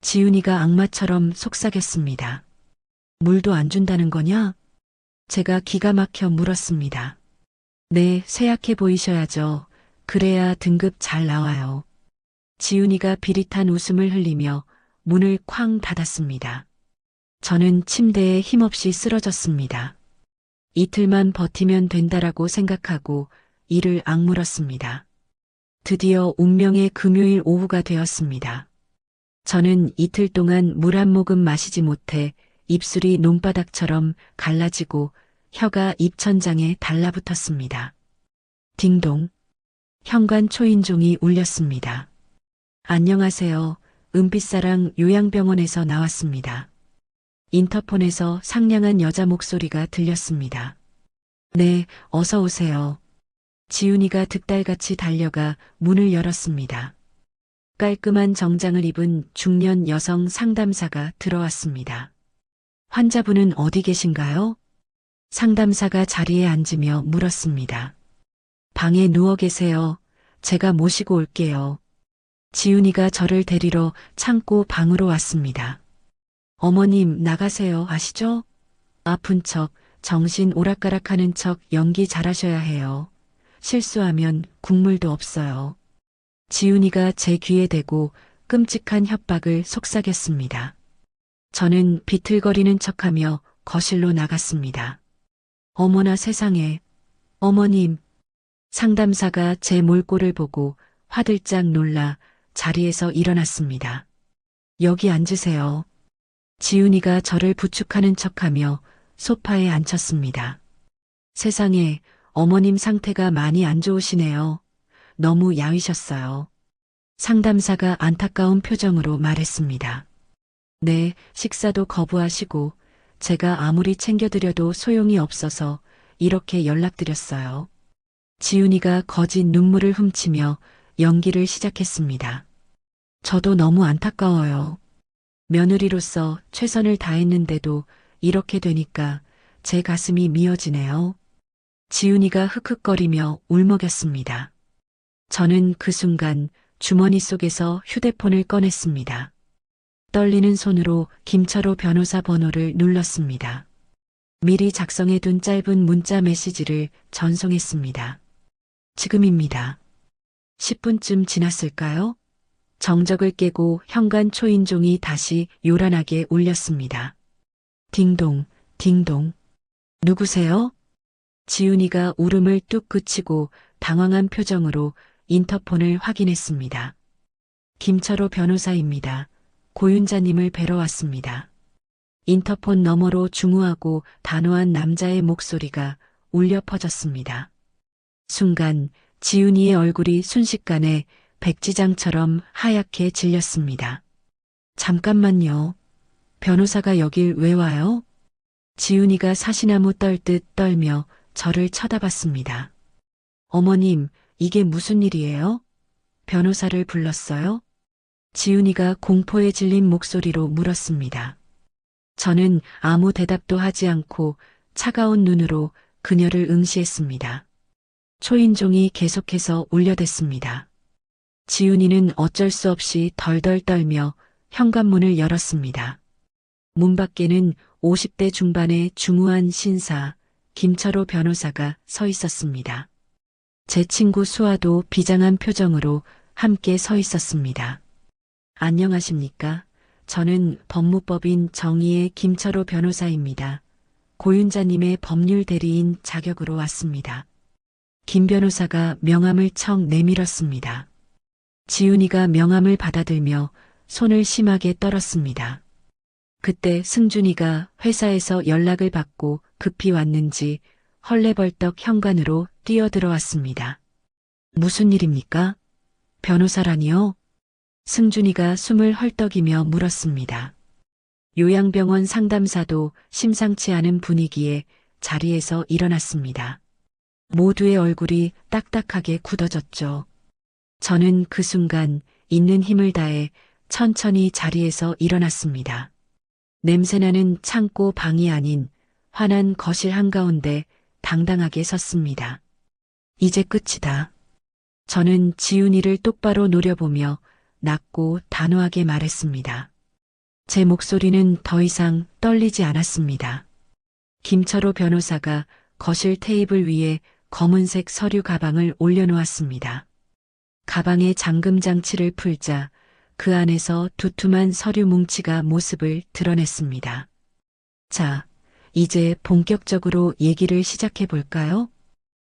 지훈이가 악마처럼 속삭였습니다. 물도 안 준다는 거냐? 제가 기가 막혀 물었습니다. 네, 쇠약해 보이셔야죠. 그래야 등급 잘 나와요. 지훈이가 비릿한 웃음을 흘리며 문을 쾅 닫았습니다. 저는 침대에 힘없이 쓰러졌습니다. 이틀만 버티면 된다라고 생각하고 이를 악물었습니다. 드디어 운명의 금요일 오후가 되었습니다. 저는 이틀 동안 물 한 모금 마시지 못해 입술이 논바닥처럼 갈라지고 혀가 입천장에 달라붙었습니다. 딩동. 현관 초인종이 울렸습니다. 안녕하세요. 은빛사랑 요양병원에서 나왔습니다. 인터폰에서 상냥한 여자 목소리가 들렸습니다. 네, 어서 오세요. 지훈이가 득달같이 달려가 문을 열었습니다. 깔끔한 정장을 입은 중년 여성 상담사가 들어왔습니다. 환자분은 어디 계신가요? 상담사가 자리에 앉으며 물었습니다. 방에 누워 계세요. 제가 모시고 올게요. 지훈이가 저를 데리러 창고 방으로 왔습니다. 어머님, 나가세요. 아시죠? 아픈 척, 정신 오락가락하는 척 연기 잘하셔야 해요. 실수하면 국물도 없어요. 지훈이가 제 귀에 대고 끔찍한 협박을 속삭였습니다. 저는 비틀거리는 척하며 거실로 나갔습니다. 어머나 세상에. 어머님. 상담사가 제 몰골을 보고 화들짝 놀라 자리에서 일어났습니다. 여기 앉으세요. 지훈이가 저를 부축하는 척하며 소파에 앉혔습니다. 세상에, 어머님 상태가 많이 안 좋으시네요. 너무 야위셨어요. 상담사가 안타까운 표정으로 말했습니다. 네, 식사도 거부하시고 제가 아무리 챙겨드려도 소용이 없어서 이렇게 연락드렸어요. 지훈이가 거짓 눈물을 훔치며 연기를 시작했습니다. 저도 너무 안타까워요. 며느리로서 최선을 다했는데도 이렇게 되니까 제 가슴이 미어지네요. 지훈이가 흑흑거리며 울먹였습니다. 저는 그 순간 주머니 속에서 휴대폰을 꺼냈습니다. 떨리는 손으로 김철호 변호사 번호를 눌렀습니다. 미리 작성해둔 짧은 문자 메시지를 전송했습니다. 지금입니다. 10분쯤 지났을까요? 정적을 깨고 현관 초인종이 다시 요란하게 울렸습니다. 딩동, 딩동. 누구세요? 지훈이가 울음을 뚝 그치고 당황한 표정으로 인터폰을 확인했습니다. 김철호 변호사입니다. 고윤자님을 뵈러 왔습니다. 인터폰 너머로 중후하고 단호한 남자의 목소리가 울려 퍼졌습니다. 순간 지훈이의 얼굴이 순식간에 백지장처럼 하얗게 질렸습니다. 잠깐만요. 변호사가 여길 왜 와요? 지훈이가 사시나무 떨듯 떨며 저를 쳐다봤습니다. 어머님, 이게 무슨 일이에요? 변호사를 불렀어요? 지훈이가 공포에 질린 목소리로 물었습니다. 저는 아무 대답도 하지 않고 차가운 눈으로 그녀를 응시했습니다. 초인종이 계속해서 울려댔습니다. 지훈이는 어쩔 수 없이 덜덜 떨며 현관문을 열었습니다. 문 밖에는 50대 중반의 중후한 신사 김철호 변호사가 서 있었습니다. 제 친구 수아도 비장한 표정으로 함께 서 있었습니다. 안녕하십니까? 저는 법무법인 정의의 김철호 변호사입니다. 고윤자님의 법률 대리인 자격으로 왔습니다. 김 변호사가 명함을 척 내밀었습니다. 지훈이가 명함을 받아들며 손을 심하게 떨었습니다. 그때 승준이가 회사에서 연락을 받고 급히 왔는지 헐레벌떡 현관으로 뛰어들어왔습니다. 무슨 일입니까? 변호사라니요? 승준이가 숨을 헐떡이며 물었습니다. 요양병원 상담사도 심상치 않은 분위기에 자리에서 일어났습니다. 모두의 얼굴이 딱딱하게 굳어졌죠. 저는 그 순간 있는 힘을 다해 천천히 자리에서 일어났습니다. 냄새나는 창고 방이 아닌 환한 거실 한가운데 당당하게 섰습니다. 이제 끝이다. 저는 지훈이를 똑바로 노려보며 낮고 단호하게 말했습니다. 제 목소리는 더 이상 떨리지 않았습니다. 김철호 변호사가 거실 테이블 위에 검은색 서류 가방을 올려놓았습니다. 가방의 잠금 장치를 풀자 그 안에서 두툼한 서류 뭉치가 모습을 드러냈습니다. 자, 이제 본격적으로 얘기를 시작해 볼까요?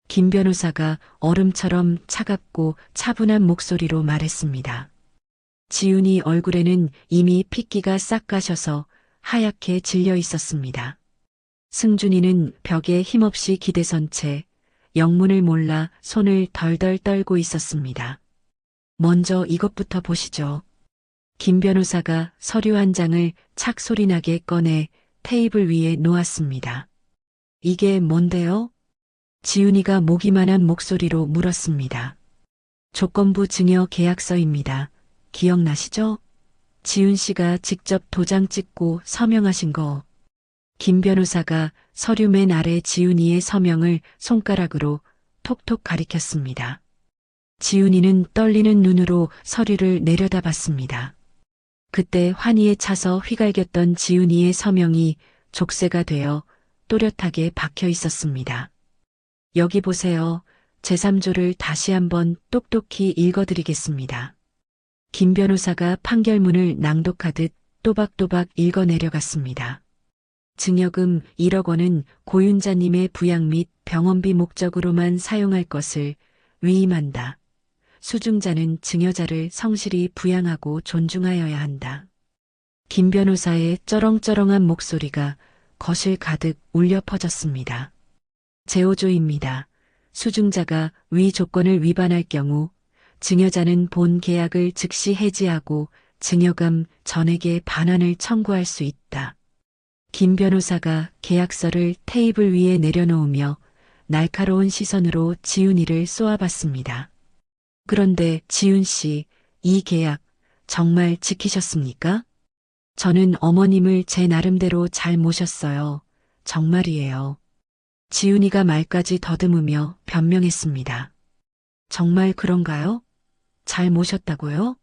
김 변호사가 얼음처럼 차갑고 차분한 목소리로 말했습니다. 지훈이 얼굴에는 이미 핏기가 싹 가셔서 하얗게 질려 있었습니다. 승준이는 벽에 힘없이 기대선 채 영문을 몰라 손을 덜덜 떨고 있었습니다. 먼저 이것부터 보시죠. 김 변호사가 서류 한 장을 착 소리나게 꺼내 테이블 위에 놓았습니다. 이게 뭔데요? 지훈이가 목이만한 목소리로 물었습니다. 조건부 증여 계약서입니다. 기억나시죠? 지훈 씨가 직접 도장 찍고 서명하신 거. 김 변호사가 서류 맨 아래 지훈이의 서명을 손가락으로 톡톡 가리켰습니다. 지훈이는 떨리는 눈으로 서류를 내려다봤습니다. 그때 환희에 차서 휘갈겼던 지훈이의 서명이 족쇄가 되어 또렷하게 박혀 있었습니다. 여기 보세요. 제3조를 다시 한번 똑똑히 읽어드리겠습니다. 김 변호사가 판결문을 낭독하듯 또박또박 읽어 내려갔습니다. 증여금 1억 원은 고윤자님의 부양 및 병원비 목적으로만 사용할 것을 위임한다. 수증자는 증여자를 성실히 부양하고 존중하여야 한다. 김 변호사의 쩌렁쩌렁한 목소리가 거실 가득 울려 퍼졌습니다. 제5조입니다. 수증자가 위 조건을 위반할 경우 증여자는 본 계약을 즉시 해지하고 증여금 전액의 반환을 청구할 수 있다. 김 변호사가 계약서를 테이블 위에 내려놓으며 날카로운 시선으로 지훈이를 쏘아봤습니다. 그런데 지훈 씨, 이 계약 정말 지키셨습니까? 저는 어머님을 제 나름대로 잘 모셨어요. 정말이에요. 지훈이가 말까지 더듬으며 변명했습니다. 정말 그런가요? 잘 모셨다고요?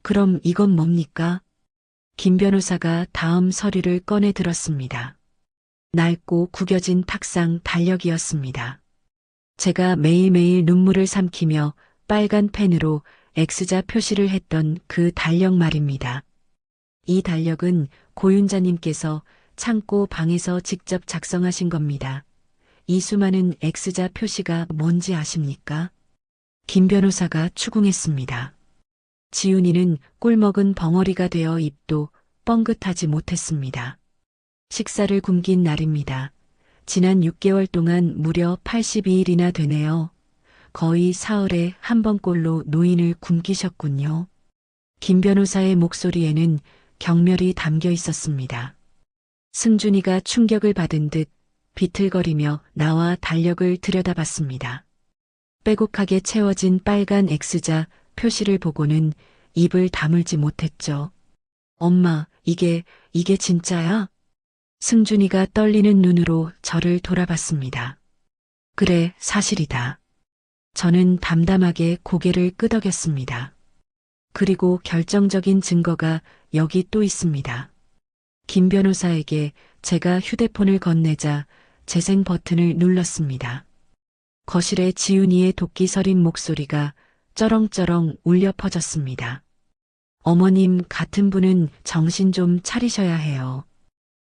그럼 이건 뭡니까? 김 변호사가 다음 서류를 꺼내 들었습니다. 낡고 구겨진 탁상 달력이었습니다. 제가 매일매일 눈물을 삼키며 빨간 펜으로 X자 표시를 했던 그 달력 말입니다. 이 달력은 고윤자님께서 창고 방에서 직접 작성하신 겁니다. 이 수많은 X자 표시가 뭔지 아십니까? 김 변호사가 추궁했습니다. 지훈이는 꿀먹은 벙어리가 되어 입도 뻥긋하지 못했습니다. 식사를 굶긴 날입니다. 지난 6개월 동안 무려 82일이나 되네요. 거의 사흘에 한 번꼴로 노인을 굶기셨군요. 김 변호사의 목소리에는 경멸이 담겨 있었습니다. 승준이가 충격을 받은 듯 비틀거리며 나와 달력을 들여다봤습니다. 빼곡하게 채워진 빨간 X자 표시를 보고는 입을 다물지 못했죠. 엄마, 이게 진짜야? 승준이가 떨리는 눈으로 저를 돌아봤습니다. 그래, 사실이다. 저는 담담하게 고개를 끄덕였습니다. 그리고 결정적인 증거가 여기 또 있습니다. 김 변호사에게 제가 휴대폰을 건네자 재생 버튼을 눌렀습니다. 거실에 지훈이의 도끼 서린 목소리가 쩌렁쩌렁 울려 퍼졌습니다. 어머님 같은 분은 정신 좀 차리셔야 해요.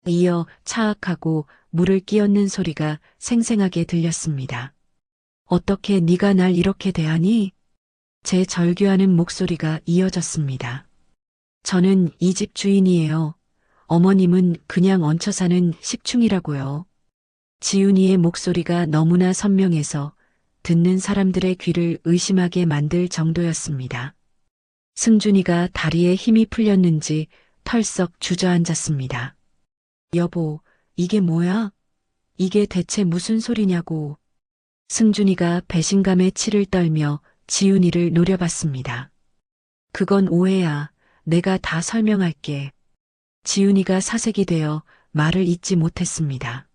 이어 차악하고 물을 끼얹는 소리가 생생하게 들렸습니다. 어떻게 네가 날 이렇게 대하니? 제 절규하는 목소리가 이어졌습니다. 저는 이 집 주인이에요. 어머님은 그냥 얹혀 사는 식충이라고요. 지훈이의 목소리가 너무나 선명해서 듣는 사람들의 귀를 의심하게 만들 정도였습니다. 승준이가 다리에 힘이 풀렸는지 털썩 주저앉았습니다. 여보, 이게 뭐야? 이게 대체 무슨 소리냐고. 승준이가 배신감에 치를 떨며 지훈이를 노려봤습니다. 그건 오해야. 내가 다 설명할게. 지훈이가 사색이 되어 말을 잇지 못했습니다.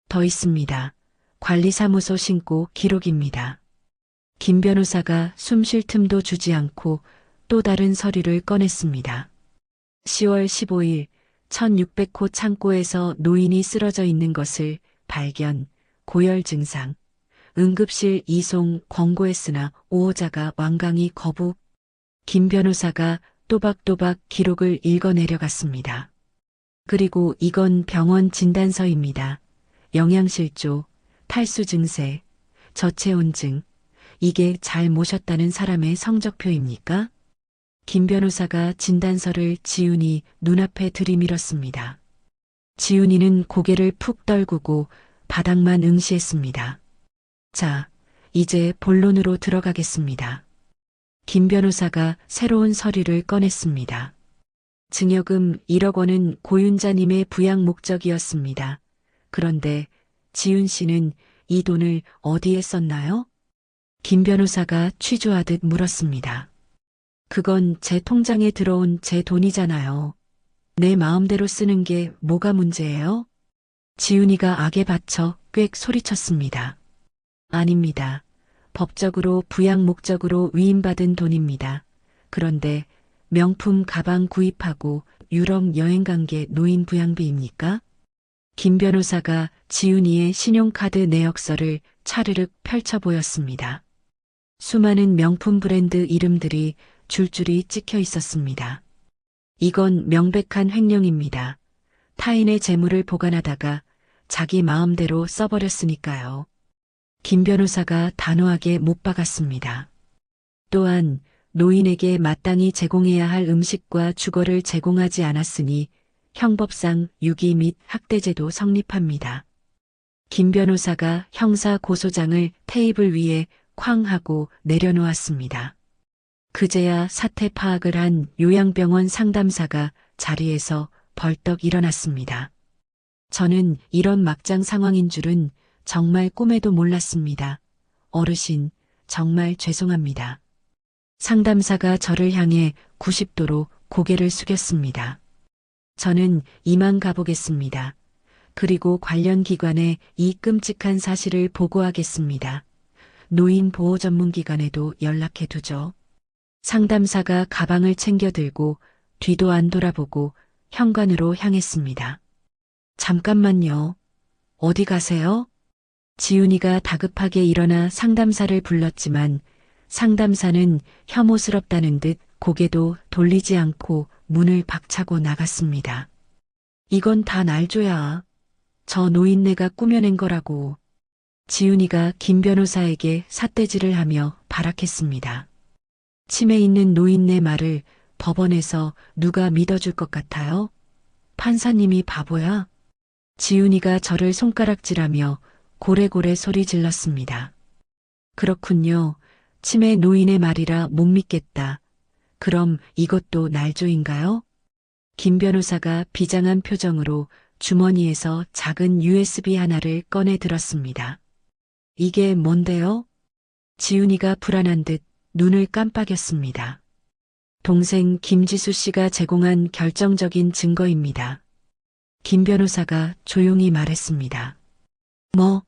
더 있습니다. 관리사무소 신고 기록입니다. 김 변호사가 숨 쉴 틈도 주지 않고 또 다른 서류를 꺼냈습니다. 10월 15일 1600호 창고에서 노인이 쓰러져 있는 것을 발견, 고열 증상, 응급실 이송 권고했으나 5호자가 완강히 거부. 김 변호사가 또박또박 기록을 읽어 내려갔습니다. 그리고 이건 병원 진단서입니다. 영양실조, 탈수 증세, 저체온증, 이게 잘 모셨다는 사람의 성적표입니까? 김 변호사가 진단서를 지훈이 눈앞에 들이밀었습니다. 지훈이는 고개를 푹 떨구고 바닥만 응시했습니다. 자, 이제 본론으로 들어가겠습니다. 김 변호사가 새로운 서류를 꺼냈습니다. 증여금 1억 원은 고윤자님의 부양 목적이었습니다. 그런데 지훈 씨는 이 돈을 어디에 썼나요? 김 변호사가 취조하듯 물었습니다. 그건 제 통장에 들어온 제 돈이잖아요. 내 마음대로 쓰는 게 뭐가 문제예요? 지훈이가 악에 받쳐 꽥 소리쳤습니다. 아닙니다. 법적으로 부양 목적으로 위임받은 돈입니다. 그런데 명품 가방 구입하고 유럽 여행 간 게 노인 부양비입니까? 김 변호사가 지훈이의 신용카드 내역서를 차르륵 펼쳐 보였습니다. 수많은 명품 브랜드 이름들이 줄줄이 찍혀 있었습니다. 이건 명백한 횡령입니다. 타인의 재물을 보관하다가 자기 마음대로 써버렸으니까요. 김 변호사가 단호하게 못 박았습니다. 또한 노인에게 마땅히 제공해야 할 음식과 주거를 제공하지 않았으니 형법상 유기 및 학대죄도 성립합니다. 김 변호사가 형사 고소장을 테이블 위에 쾅 하고 내려놓았습니다. 그제야 사태 파악을 한 요양병원 상담사가 자리에서 벌떡 일어났습니다. 저는 이런 막장 상황인 줄은 정말 꿈에도 몰랐습니다. 어르신, 정말 죄송합니다. 상담사가 저를 향해 90도로 고개를 숙였습니다. 저는 이만 가보겠습니다. 그리고 관련 기관에 이 끔찍한 사실을 보고하겠습니다. 노인 보호 전문기관에도 연락해 두죠. 상담사가 가방을 챙겨 들고 뒤도 안 돌아보고 현관으로 향했습니다. 잠깐만요. 어디 가세요? 지훈이가 다급하게 일어나 상담사를 불렀지만 상담사는 혐오스럽다는 듯 고개도 돌리지 않고 문을 박차고 나갔습니다. 이건 다 날조야. 저 노인네가 꾸며낸 거라고. 지훈이가 김 변호사에게 삿대질을 하며 발악했습니다. 치매 있는 노인네 말을 법원에서 누가 믿어줄 것 같아요? 판사님이 바보야? 지훈이가 저를 손가락질하며 고래고래 소리 질렀습니다. 그렇군요. 치매 노인의 말이라 못 믿겠다. 그럼 이것도 날조인가요? 김 변호사가 비장한 표정으로 주머니에서 작은 USB 하나를 꺼내 들었습니다. 이게 뭔데요? 지훈이가 불안한 듯 눈을 깜빡였습니다. 동생 김지수 씨가 제공한 결정적인 증거입니다. 김 변호사가 조용히 말했습니다. 뭐?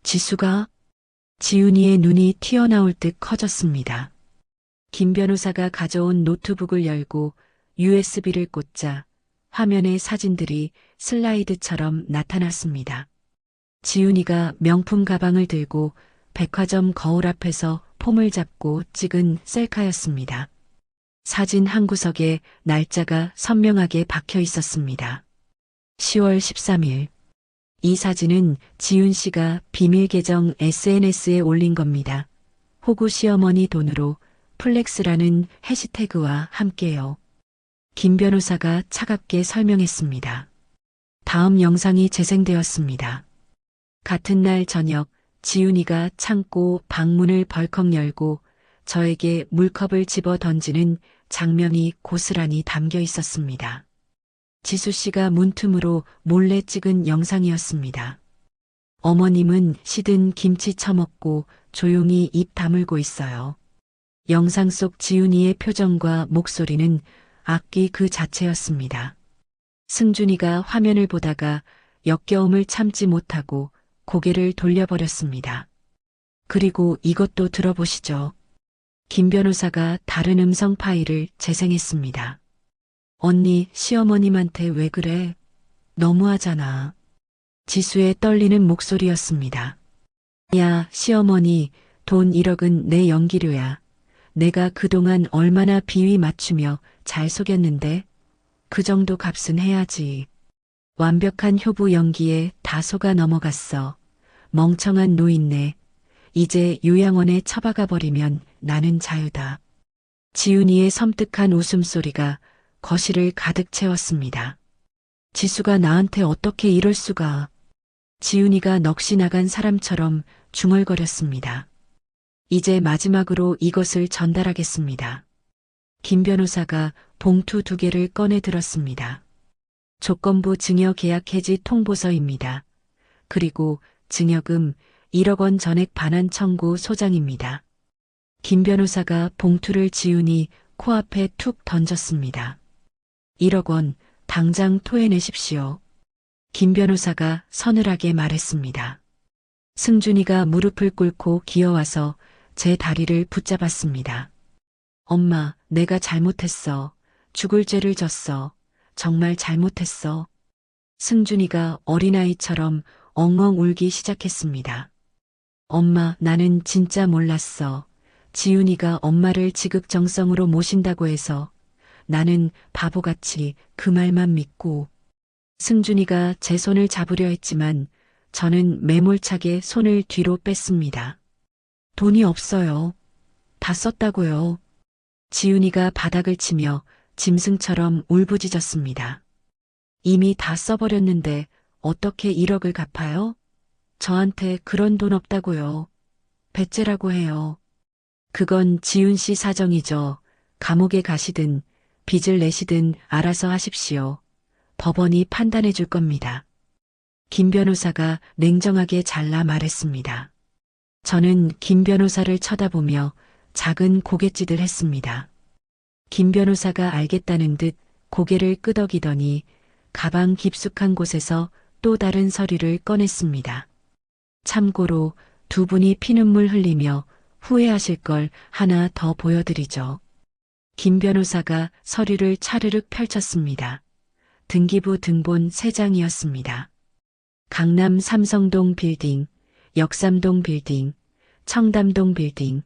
지수가? 지훈이의 눈이 튀어나올 듯 커졌습니다. 김 변호사가 가져온 노트북을 열고 USB를 꽂자 화면에 사진들이 슬라이드처럼 나타났습니다. 지훈이가 명품 가방을 들고 백화점 거울 앞에서 폼을 잡고 찍은 셀카였습니다. 사진 한 구석에 날짜가 선명하게 박혀 있었습니다. 10월 13일. 이 사진은 지훈 씨가 비밀 계정 SNS에 올린 겁니다. 호구 시어머니 돈으로 플렉스라는 해시태그와 함께요. 김 변호사가 차갑게 설명했습니다. 다음 영상이 재생되었습니다. 같은 날 저녁 지훈이가 창고 방문을 벌컥 열고 저에게 물컵을 집어 던지는 장면이 고스란히 담겨 있었습니다. 지수 씨가 문틈으로 몰래 찍은 영상이었습니다. 어머님은 시든 김치 처먹고 조용히 입 다물고 있어요. 영상 속 지훈이의 표정과 목소리는 악기 그 자체였습니다. 승준이가 화면을 보다가 역겨움을 참지 못하고 고개를 돌려버렸습니다. 그리고 이것도 들어보시죠. 김 변호사가 다른 음성 파일을 재생했습니다. 언니, 시어머님한테 왜 그래? 너무하잖아. 지수의 떨리는 목소리였습니다. 야, 시어머니, 돈 1억은 내 연기료야. 내가 그동안 얼마나 비위 맞추며 잘 속였는데 그 정도 값은 해야지. 완벽한 효부 연기에 다 속아 넘어갔어. 멍청한 노인네. 이제 요양원에 처박아 버리면 나는 자유다. 지훈이의 섬뜩한 웃음소리가 거실을 가득 채웠습니다. 지수가 나한테 어떻게 이럴 수가. 지훈이가 넋이 나간 사람처럼 중얼거렸습니다. 이제 마지막으로 이것을 전달하겠습니다. 김 변호사가 봉투 2개를 꺼내 들었습니다. 조건부 증여 계약 해지 통보서입니다. 그리고 증여금 1억 원 전액 반환 청구 소장입니다. 김 변호사가 봉투를 지훈이 코앞에 툭 던졌습니다. 1억 원 당장 토해내십시오. 김 변호사가 서늘하게 말했습니다. 승준이가 무릎을 꿇고 기어와서 제 다리를 붙잡았습니다. 엄마, 내가 잘못했어. 죽을 죄를 졌어. 정말 잘못했어. 승준이가 어린아이처럼 엉엉 울기 시작했습니다. 엄마, 나는 진짜 몰랐어. 지훈이가 엄마를 지극정성으로 모신다고 해서 나는 바보같이 그 말만 믿고. 승준이가 제 손을 잡으려 했지만 저는 매몰차게 손을 뒤로 뺐습니다. 돈이 없어요. 다 썼다고요. 지훈이가 바닥을 치며 짐승처럼 울부짖었습니다. 이미 다 써버렸는데 어떻게 1억을 갚아요? 저한테 그런 돈 없다고요. 배째라고 해요. 그건 지훈 씨 사정이죠. 감옥에 가시든 빚을 내시든 알아서 하십시오. 법원이 판단해 줄 겁니다. 김 변호사가 냉정하게 잘라 말했습니다. 저는 김 변호사를 쳐다보며 작은 고갯짓을 했습니다. 김 변호사가 알겠다는 듯 고개를 끄덕이더니 가방 깊숙한 곳에서 또 다른 서류를 꺼냈습니다. 참고로 2분이 피눈물 흘리며 후회하실 걸 하나 더 보여드리죠. 김 변호사가 서류를 차르륵 펼쳤습니다. 등기부 등본 3장이었습니다. 강남 삼성동 빌딩, 역삼동 빌딩, 청담동 빌딩.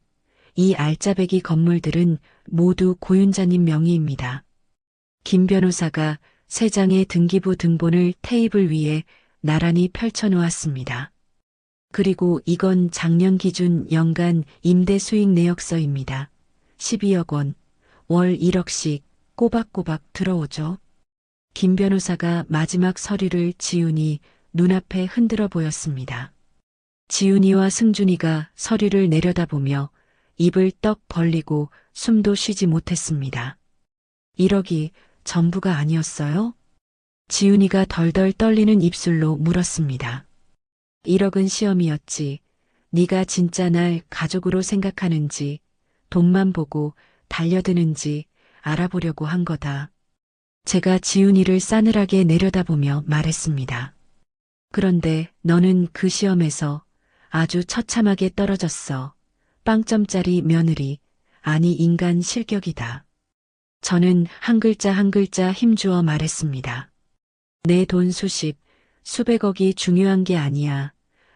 이 알짜배기 건물들은 모두 고윤자님 명의입니다. 김 변호사가 3장의 등기부 등본을 테이블 위에 나란히 펼쳐놓았습니다. 그리고 이건 작년 기준 연간 임대 수익 내역서입니다. 12억 원, 월 1억씩 꼬박꼬박 들어오죠. 김 변호사가 마지막 서류를 지훈이 눈앞에 흔들어 보였습니다. 지훈이와 승준이가 서류를 내려다보며 입을 떡 벌리고 숨도 쉬지 못했습니다. 1억이 전부가 아니었어요? 지훈이가 덜덜 떨리는 입술로 물었습니다. 1억은 시험이었지. 네가 진짜 날 가족으로 생각하는지, 돈만 보고 달려드는지 알아보려고 한 거다. 제가 지훈이를 싸늘하게 내려다보며 말했습니다. 그런데 너는 그 시험에서 아주 처참하게 떨어졌어. 빵점짜리 며느리, 아니 인간 실격이다. 저는 한 글자 한 글자 힘주어 말했습니다. 내 돈 수십, 수백억이 중요한 게 아니야.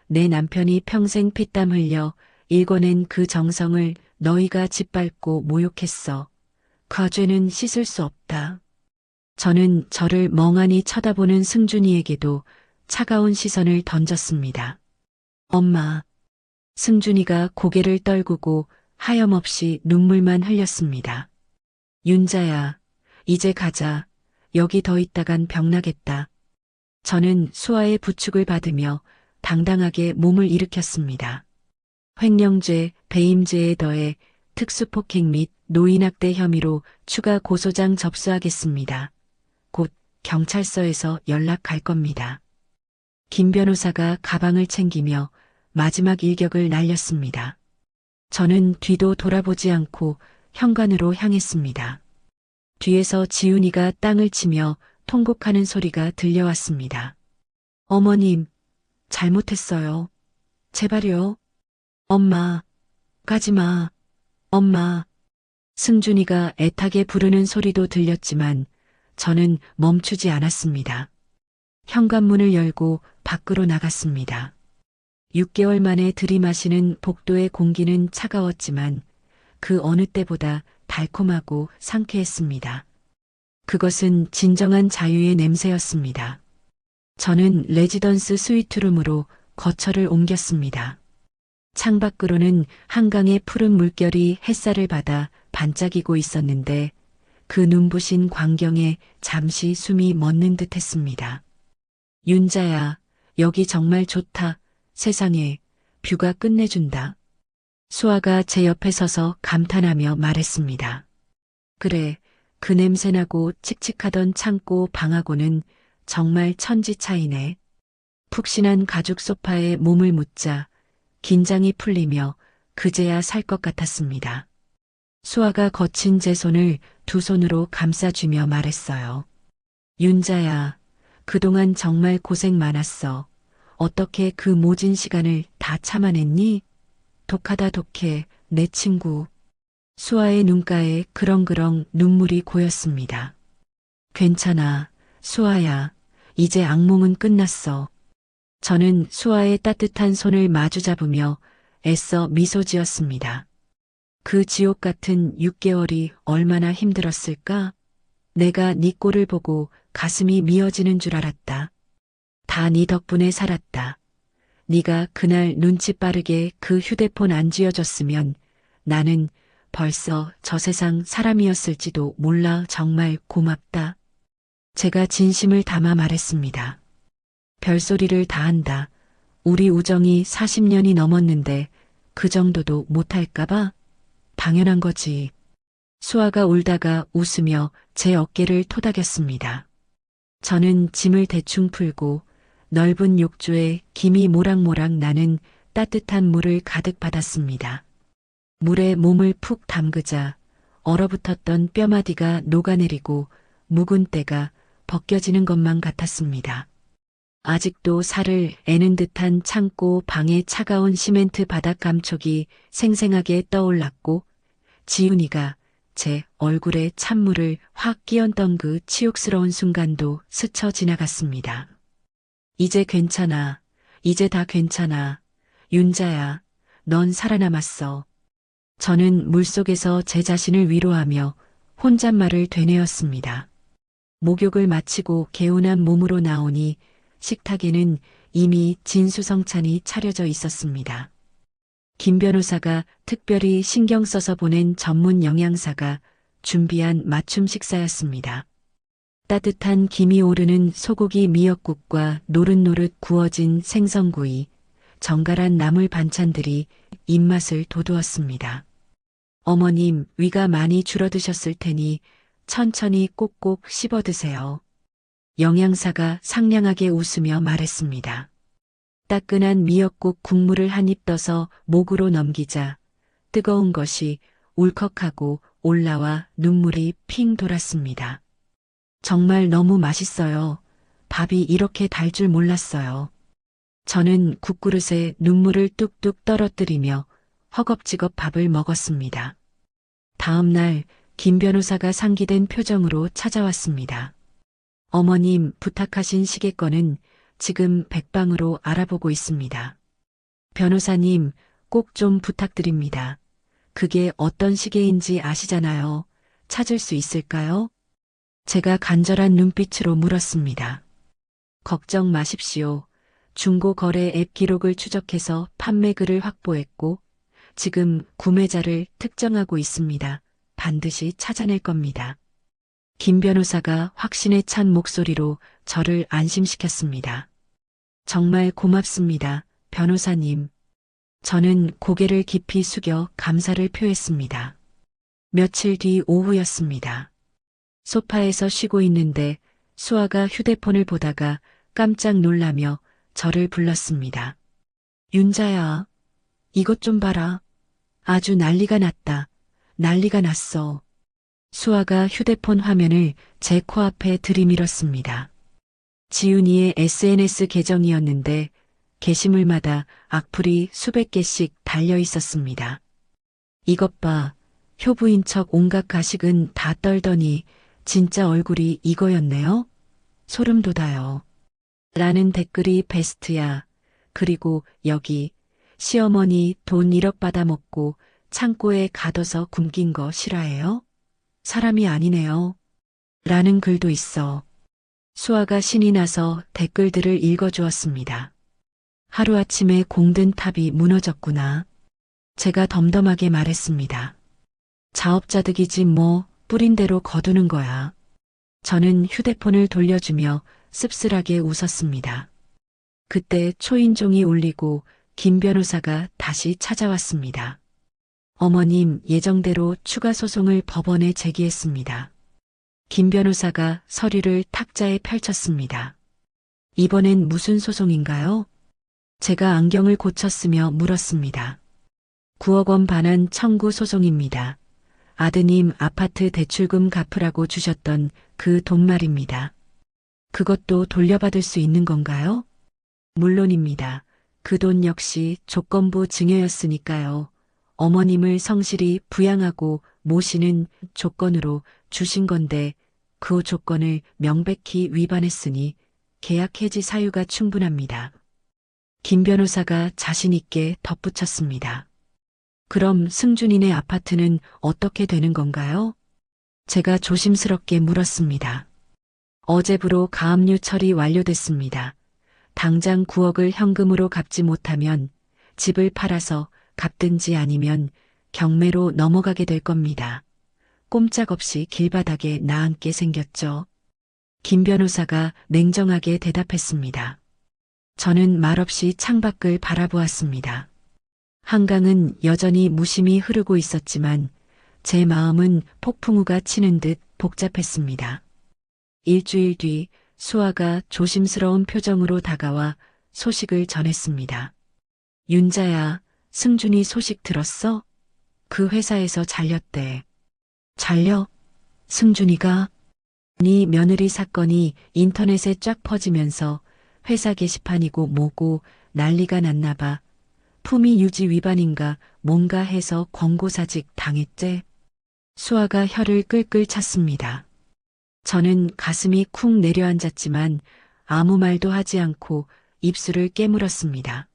내 남편이 평생 피땀 흘려 일궈낸 그 정성을 너희가 짓밟고 모욕했어. 그 죄는 씻을 수 없다. 저는 저를 멍하니 쳐다보는 승준이에게도 차가운 시선을 던졌습니다. 엄마. 승준이가 고개를 떨구고 하염없이 눈물만 흘렸습니다. 윤자야, 이제 가자. 여기 더 있다간 병나겠다. 저는 수아의 부축을 받으며 당당하게 몸을 일으켰습니다. 횡령죄, 배임죄에 더해 특수폭행 및 노인학대 혐의로 추가 고소장 접수하겠습니다. 곧 경찰서에서 연락 갈 겁니다. 김 변호사가 가방을 챙기며 마지막 일격을 날렸습니다. 저는 뒤도 돌아보지 않고 현관으로 향했습니다. 뒤에서 지훈이가 땅을 치며 통곡하는 소리가 들려왔습니다. 어머님, 잘못했어요. 제발요. 엄마, 가지마. 엄마. 승준이가 애타게 부르는 소리도 들렸지만 저는 멈추지 않았습니다. 현관문을 열고 밖으로 나갔습니다. 6개월 만에 들이마시는 복도의 공기는 차가웠지만 그 어느 때보다 달콤하고 상쾌했습니다. 그것은 진정한 자유의 냄새였습니다. 저는 레지던스 스위트룸으로 거처를 옮겼습니다. 창밖으로는 한강의 푸른 물결이 햇살을 받아 반짝이고 있었는데 그 눈부신 광경에 잠시 숨이 멎는 듯 했습니다. 윤자야, 여기 정말 좋다. 세상에, 뷰가 끝내준다. 수아가 제 옆에 서서 감탄하며 말했습니다. 그래, 그 냄새나고 칙칙하던 창고 방하고는 정말 천지 차이네. 푹신한 가죽 소파에 몸을 묻자 긴장이 풀리며 그제야 살 것 같았습니다. 수아가 거친 제 손을 두 손으로 감싸주며 말했어요. 윤자야, 그동안 정말 고생 많았어. 어떻게 그 모진 시간을 다 참아냈니? 독하다 독해, 내 친구. 수아의 눈가에 그렁그렁 눈물이 고였습니다. 괜찮아, 수아야. 이제 악몽은 끝났어. 저는 수아의 따뜻한 손을 마주 잡으며 애써 미소 지었습니다. 그 지옥 같은 6개월이 얼마나 힘들었을까? 내가 네 꼴을 보고 가슴이 미어지는 줄 알았다. 다 네 덕분에 살았다. 네가 그날 눈치 빠르게 그 휴대폰 안 쥐어줬으면 나는 벌써 저 세상 사람이었을지도 몰라. 정말 고맙다. 제가 진심을 담아 말했습니다. 별소리를 다 한다. 우리 우정이 40년이 넘었는데 그 정도도 못할까봐? 당연한 거지. 수아가 울다가 웃으며 제 어깨를 토닥였습니다. 저는 짐을 대충 풀고 넓은 욕조에 김이 모락모락 나는 따뜻한 물을 가득 받았습니다. 물에 몸을 푹 담그자 얼어붙었던 뼈마디가 녹아내리고 묵은 때가 벗겨지는 것만 같았습니다. 아직도 살을 애는 듯한 창고 방의 차가운 시멘트 바닥 감촉이 생생하게 떠올랐고 지훈이가 제 얼굴에 찬물을 확 끼얹던 그 치욕스러운 순간도 스쳐 지나갔습니다. 이제 괜찮아. 이제 다 괜찮아. 윤자야, 넌 살아남았어. 저는 물속에서 제 자신을 위로하며 혼잣말을 되뇌었습니다. 목욕을 마치고 개운한 몸으로 나오니 식탁에는 이미 진수성찬이 차려져 있었습니다. 김 변호사가 특별히 신경 써서 보낸 전문 영양사가 준비한 맞춤 식사였습니다. 따뜻한 김이 오르는 소고기 미역국과 노릇노릇 구워진 생선구이, 정갈한 나물 반찬들이 입맛을 돋우었습니다. 어머님, 위가 많이 줄어드셨을 테니 천천히 꼭꼭 씹어 드세요. 영양사가 상냥하게 웃으며 말했습니다. 따끈한 미역국 국물을 한 입 떠서 목으로 넘기자 뜨거운 것이 울컥하고 올라와 눈물이 핑 돌았습니다. 정말 너무 맛있어요. 밥이 이렇게 달 줄 몰랐어요. 저는 국그릇에 눈물을 뚝뚝 떨어뜨리며 허겁지겁 밥을 먹었습니다. 다음 날 김 변호사가 상기된 표정으로 찾아왔습니다. 어머님 부탁하신 시계건은 지금 백방으로 알아보고 있습니다. 변호사님 꼭 좀 부탁드립니다. 그게 어떤 시계인지 아시잖아요. 찾을 수 있을까요? 제가 간절한 눈빛으로 물었습니다. 걱정 마십시오. 중고 거래 앱 기록을 추적해서 판매글을 확보했고 지금 구매자를 특정하고 있습니다. 반드시 찾아낼 겁니다. 김 변호사가 확신에 찬 목소리로 저를 안심시켰습니다. 정말 고맙습니다, 변호사님. 저는 고개를 깊이 숙여 감사를 표했습니다. 며칠 뒤 오후였습니다. 소파에서 쉬고 있는데 수아가 휴대폰을 보다가 깜짝 놀라며 저를 불렀습니다. 윤자야, 이것 좀 봐라. 아주 난리가 났다. 난리가 났어. 수아가 휴대폰 화면을 제 코앞에 들이밀었습니다. 지훈이의 SNS 계정이었는데 게시물마다 악플이 수백 개씩 달려 있었습니다. 이것 봐. 효부인 척 온갖 가식은 다 떨더니 진짜 얼굴이 이거였네요. 소름 돋아요. 라는 댓글이 베스트야. 그리고 여기 시어머니 돈 1억 받아먹고 창고에 가둬서 굶긴 거 실화예요? 사람이 아니네요. 라는 글도 있어. 수아가 신이 나서 댓글들을 읽어주었습니다. 하루아침에 공든 탑이 무너졌구나. 제가 덤덤하게 말했습니다. 자업자득이지 뭐 뿌린 대로 거두는 거야. 저는 휴대폰을 돌려주며 씁쓸하게 웃었습니다. 그때 초인종이 울리고 김 변호사가 다시 찾아왔습니다. 어머님 예정대로 추가 소송을 법원에 제기했습니다. 김 변호사가 서류를 탁자에 펼쳤습니다. 이번엔 무슨 소송인가요? 제가 안경을 고쳤으며 물었습니다. 9억 원 반환 청구 소송입니다. 아드님 아파트 대출금 갚으라고 주셨던 그 돈 말입니다. 그것도 돌려받을 수 있는 건가요? 물론입니다. 그 돈 역시 조건부 증여였으니까요. 어머님을 성실히 부양하고 모시는 조건으로 주신 건데 그 조건을 명백히 위반했으니 계약 해지 사유가 충분합니다. 김 변호사가 자신 있게 덧붙였습니다. 그럼 승준이네 아파트는 어떻게 되는 건가요? 제가 조심스럽게 물었습니다. 어제부로 가압류 처리 완료됐습니다. 당장 9억을 현금으로 갚지 못하면 집을 팔아서 갚든지 아니면 경매로 넘어가게 될 겁니다. 꼼짝없이 길바닥에 나앉게 생겼죠. 김 변호사가 냉정하게 대답했습니다. 저는 말없이 창밖을 바라보았습니다. 한강은 여전히 무심히 흐르고 있었지만 제 마음은 폭풍우가 치는 듯 복잡했습니다. 일주일 뒤 수아가 조심스러운 표정으로 다가와 소식을 전했습니다. 윤자야, 승준이 소식 들었어? 그 회사에서 잘렸대. 잘려? 승준이가? 네 며느리 사건이 인터넷에 쫙 퍼지면서 회사 게시판이고 뭐고 난리가 났나 봐. 품위 유지 위반인가 뭔가 해서 권고사직 당했제? 수아가 혀를 끌끌 찼습니다. 저는 가슴이 쿵 내려앉았지만 아무 말도 하지 않고 입술을 깨물었습니다.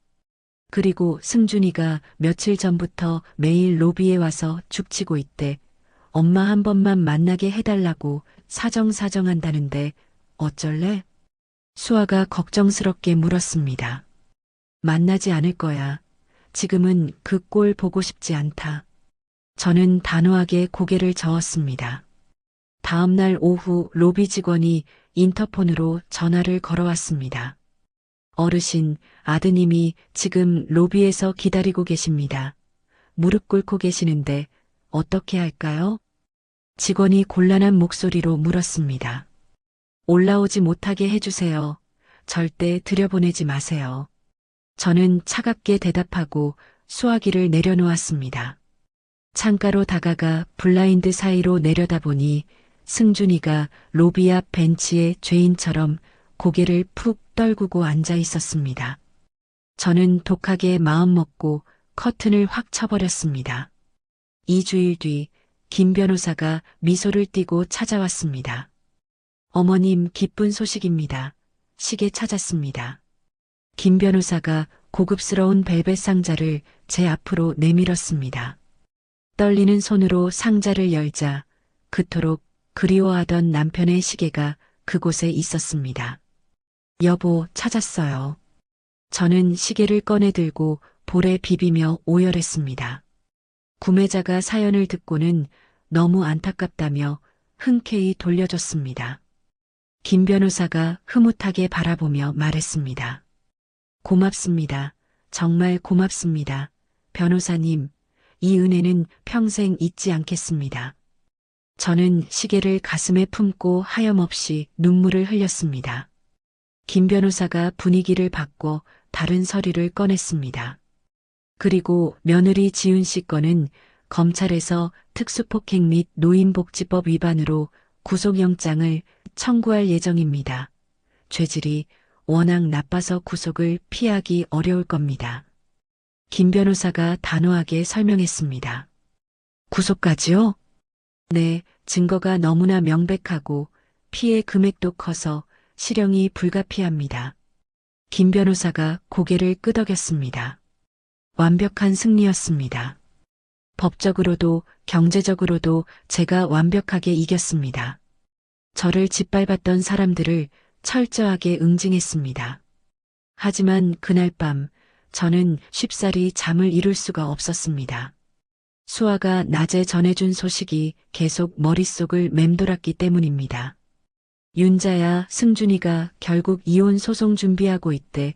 그리고 승준이가 며칠 전부터 매일 로비에 와서 죽치고 있대. 엄마 한 번만 만나게 해달라고 사정사정한다는데 어쩔래? 수아가 걱정스럽게 물었습니다. 만나지 않을 거야. 지금은 그 꼴 보고 싶지 않다. 저는 단호하게 고개를 저었습니다. 다음 날 오후 로비 직원이 인터폰으로 전화를 걸어왔습니다. 어르신, 아드님이 지금 로비에서 기다리고 계십니다. 무릎 꿇고 계시는데 어떻게 할까요? 직원이 곤란한 목소리로 물었습니다. 올라오지 못하게 해주세요. 절대 들여보내지 마세요. 저는 차갑게 대답하고 수화기를 내려놓았습니다. 창가로 다가가 블라인드 사이로 내려다보니 승준이가 로비 앞 벤치에 죄인처럼 고개를 푹 떨구고 앉아 있었습니다. 저는 독하게 마음먹고 커튼을 확 쳐버렸습니다. 2주일 뒤 김 변호사가 미소를 띠고 찾아왔습니다. 어머님 기쁜 소식입니다. 시계 찾았습니다. 김 변호사가 고급스러운 벨벳 상자를 제 앞으로 내밀었습니다. 떨리는 손으로 상자를 열자 그토록 그리워하던 남편의 시계가 그곳에 있었습니다. 여보, 찾았어요. 저는 시계를 꺼내 들고 볼에 비비며 오열했습니다. 구매자가 사연을 듣고는 너무 안타깝다며 흔쾌히 돌려줬습니다. 김 변호사가 흐뭇하게 바라보며 말했습니다. 고맙습니다. 정말 고맙습니다. 변호사님, 이 은혜는 평생 잊지 않겠습니다. 저는 시계를 가슴에 품고 하염없이 눈물을 흘렸습니다. 김 변호사가 분위기를 바꿔 다른 서류를 꺼냈습니다. 그리고 며느리 지훈 씨 건은 검찰에서 특수폭행 및 노인복지법 위반으로 구속영장을 청구할 예정입니다. 죄질이 워낙 나빠서 구속을 피하기 어려울 겁니다. 김 변호사가 단호하게 설명했습니다. 구속까지요? 네, 증거가 너무나 명백하고 피해 금액도 커서 실형이 불가피합니다. 김 변호사가 고개를 끄덕였습니다. 완벽한 승리였습니다. 법적으로도 경제적으로도 제가 완벽하게 이겼습니다. 저를 짓밟았던 사람들을 철저하게 응징했습니다. 하지만 그날 밤 저는 쉽사리 잠을 이룰 수가 없었습니다. 수아가 낮에 전해준 소식이 계속 머릿속을 맴돌았기 때문입니다. 윤자야, 승준이가 결국 이혼 소송 준비하고 있대.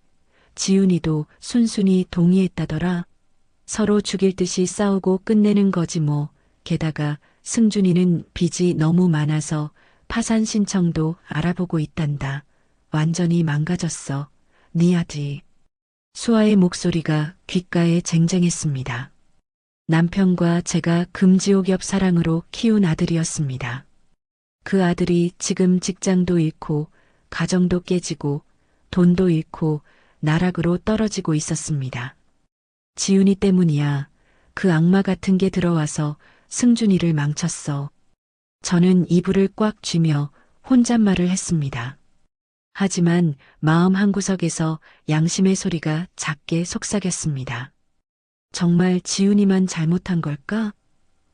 지훈이도 순순히 동의했다더라. 서로 죽일 듯이 싸우고 끝내는 거지 뭐. 게다가 승준이는 빚이 너무 많아서 파산 신청도 알아보고 있단다. 완전히 망가졌어. 네 아들이. 수아의 목소리가 귓가에 쟁쟁했습니다. 남편과 제가 금지옥 옆 사랑으로 키운 아들이었습니다. 그 아들이 지금 직장도 잃고 가정도 깨지고 돈도 잃고 나락으로 떨어지고 있었습니다. 지훈이 때문이야. 그 악마 같은 게 들어와서 승준이를 망쳤어. 저는 이불을 꽉 쥐며 혼잣말을 했습니다. 하지만 마음 한구석에서 양심의 소리가 작게 속삭였습니다. 정말 지훈이만 잘못한 걸까?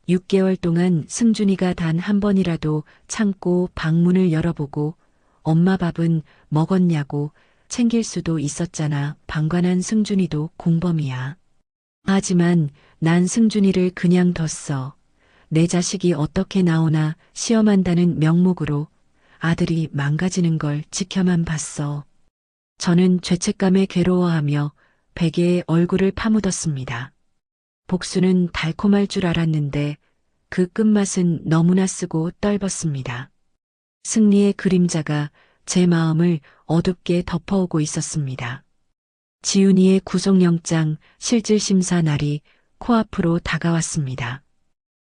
6개월 동안 승준이가 단 한 번이라도 참고 방문을 열어보고 엄마 밥은 먹었냐고 챙길 수도 있었잖아. 방관한 승준이도 공범이야. 하지만 난 승준이를 그냥 뒀어. 내 자식이 어떻게 나오나 시험한다는 명목으로 아들이 망가지는 걸 지켜만 봤어. 저는 죄책감에 괴로워하며 베개에 얼굴을 파묻었습니다. 복수는 달콤할 줄 알았는데 그 끝맛은 너무나 쓰고 떫었습니다. 승리의 그림자가 제 마음을 어둡게 덮어오고 있었습니다. 지훈이의 구속영장 실질심사 날이 코앞으로 다가왔습니다.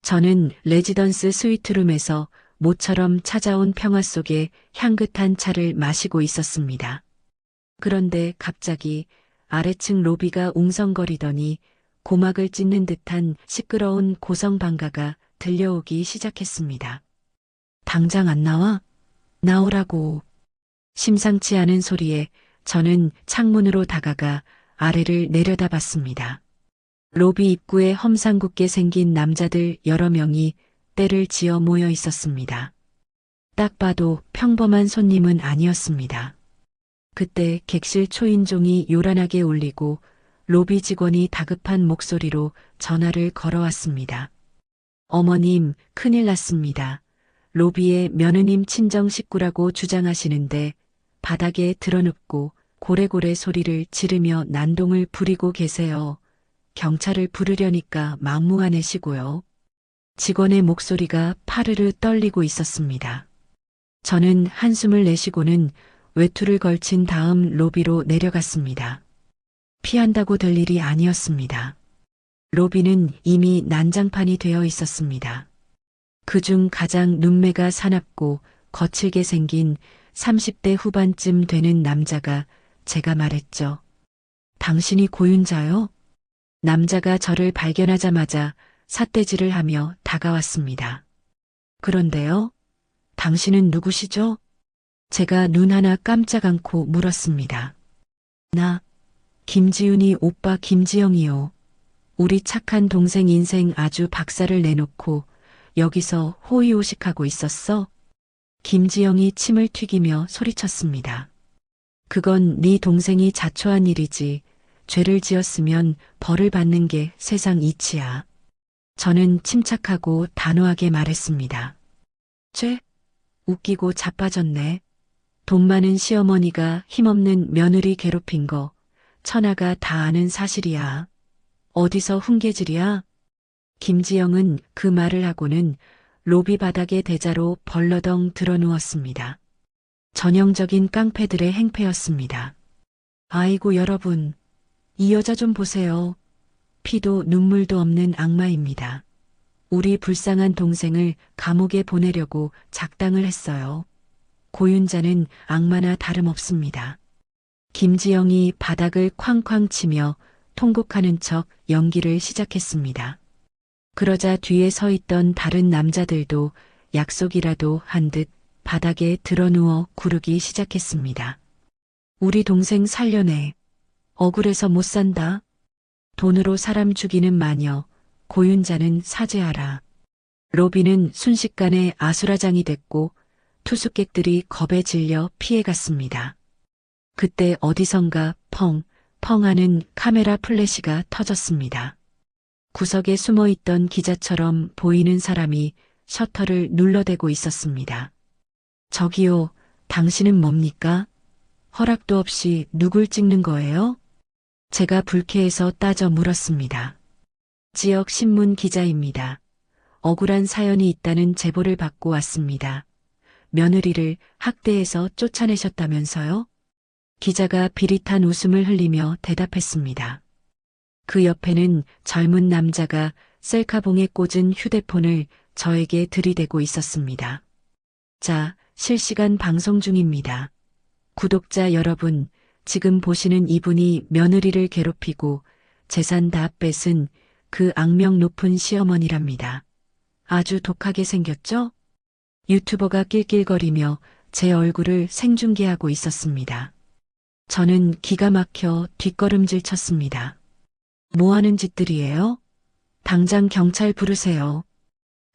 저는 레지던스 스위트룸에서 모처럼 찾아온 평화 속에 향긋한 차를 마시고 있었습니다. 그런데 갑자기 아래층 로비가 웅성거리더니 고막을 찢는 듯한 시끄러운 고성방가가 들려오기 시작했습니다. 당장 안 나와? 나오라고. 심상치 않은 소리에 저는 창문으로 다가가 아래를 내려다봤습니다. 로비 입구에 험상궂게 생긴 남자들 여러 명이 때를 지어 모여 있었습니다. 딱 봐도 평범한 손님은 아니었습니다. 그때 객실 초인종이 요란하게 울리고 로비 직원이 다급한 목소리로 전화를 걸어왔습니다. 어머님, 큰일 났습니다. 로비에 며느님 친정 식구라고 주장하시는데 바닥에 드러눕고 고래고래 소리를 지르며 난동을 부리고 계세요. 경찰을 부르려니까 막무가내시고요. 직원의 목소리가 파르르 떨리고 있었습니다. 저는 한숨을 내쉬고는 외투를 걸친 다음 로비로 내려갔습니다. 피한다고 될 일이 아니었습니다. 로비는 이미 난장판이 되어 있었습니다. 그중 가장 눈매가 사납고 거칠게 생긴 30대 후반쯤 되는 남자가 제가 말했죠. 당신이 고윤자요? 남자가 저를 발견하자마자 삿대질을 하며 다가왔습니다. 그런데요? 당신은 누구시죠? 제가 눈 하나 깜짝 않고 물었습니다. 나, 김지훈이 오빠 김지영이요. 우리 착한 동생 인생 아주 박살을 내놓고 여기서 호의호식하고 있었어? 김지영이 침을 튀기며 소리쳤습니다. 그건 네 동생이 자초한 일이지. 죄를 지었으면 벌을 받는 게 세상 이치야. 저는 침착하고 단호하게 말했습니다. 죄? 웃기고 자빠졌네. 돈 많은 시어머니가 힘없는 며느리 괴롭힌 거 천하가 다 아는 사실이야. 어디서 훈계질이야? 김지영은 그 말을 하고는 로비 바닥에 대자로 벌러덩 드러누웠습니다. 전형적인 깡패들의 행패였습니다. 아이고 여러분, 이 여자 좀 보세요. 피도 눈물도 없는 악마입니다. 우리 불쌍한 동생을 감옥에 보내려고 작당을 했어요. 고윤자는 악마나 다름없습니다. 김지영이 바닥을 쾅쾅 치며 통곡하는 척 연기를 시작했습니다. 그러자 뒤에 서 있던 다른 남자들도 약속이라도 한 듯 바닥에 드러누워 구르기 시작했습니다. 우리 동생 살려내. 억울해서 못 산다. 돈으로 사람 죽이는 마녀. 고윤자는 사죄하라. 로비는 순식간에 아수라장이 됐고 투숙객들이 겁에 질려 피해갔습니다. 그때 어디선가 펑 하는 카메라 플래시가 터졌습니다. 구석에 숨어있던 기자처럼 보이는 사람이 셔터를 눌러대고 있었습니다. 저기요, 당신은 뭡니까? 허락도 없이 누굴 찍는 거예요? 제가 불쾌해서 따져 물었습니다. 지역 신문 기자입니다. 억울한 사연이 있다는 제보를 받고 왔습니다. 며느리를 학대해서 쫓아내셨다면서요? 기자가 비릿한 웃음을 흘리며 대답했습니다. 그 옆에는 젊은 남자가 셀카봉에 꽂은 휴대폰을 저에게 들이대고 있었습니다. 자, 실시간 방송 중입니다. 구독자 여러분, 지금 보시는 이분이 며느리를 괴롭히고 재산 다 뺏은 그 악명 높은 시어머니랍니다. 아주 독하게 생겼죠? 유튜버가 낄낄거리며 제 얼굴을 생중계하고 있었습니다. 저는 기가 막혀 뒷걸음질 쳤습니다. 뭐 하는 짓들이에요? 당장 경찰 부르세요.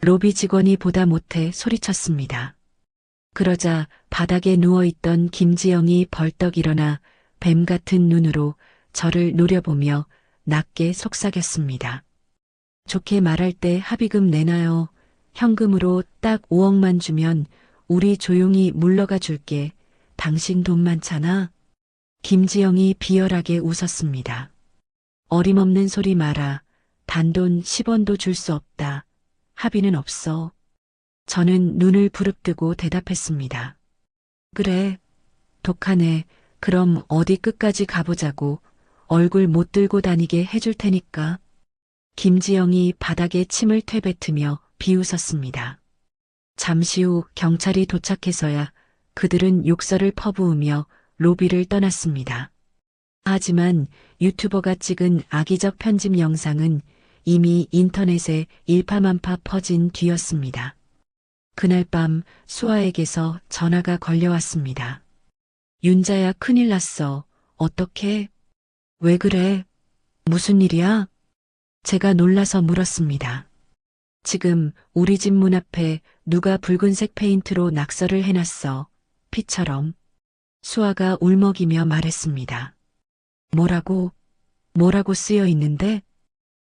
로비 직원이 보다 못해 소리쳤습니다. 그러자 바닥에 누워있던 김지영이 벌떡 일어나 뱀 같은 눈으로 저를 노려보며 낮게 속삭였습니다. 좋게 말할 때 합의금 내놔요. 현금으로 딱 5억만 주면 우리 조용히 물러가 줄게. 당신 돈 많잖아. 김지영이 비열하게 웃었습니다. 어림없는 소리 마라. 단돈 10원도 줄 수 없다. 합의는 없어. 저는 눈을 부릅뜨고 대답했습니다. 그래, 독하네. 그럼 어디 끝까지 가보자고. 얼굴 못 들고 다니게 해줄 테니까. 김지영이 바닥에 침을 퇴뱉으며 비웃었습니다. 잠시 후 경찰이 도착해서야 그들은 욕설을 퍼부으며 로비를 떠났습니다. 하지만 유튜버가 찍은 악의적 편집 영상은 이미 인터넷에 일파만파 퍼진 뒤였습니다. 그날 밤 수아에게서 전화가 걸려왔습니다. 윤자야, 큰일 났어. 어떡해? 왜 그래? 무슨 일이야? 제가 놀라서 물었습니다. 지금 우리 집 문 앞에 누가 붉은색 페인트로 낙서를 해놨어. 피처럼. 수아가 울먹이며 말했습니다. 뭐라고 쓰여 있는데?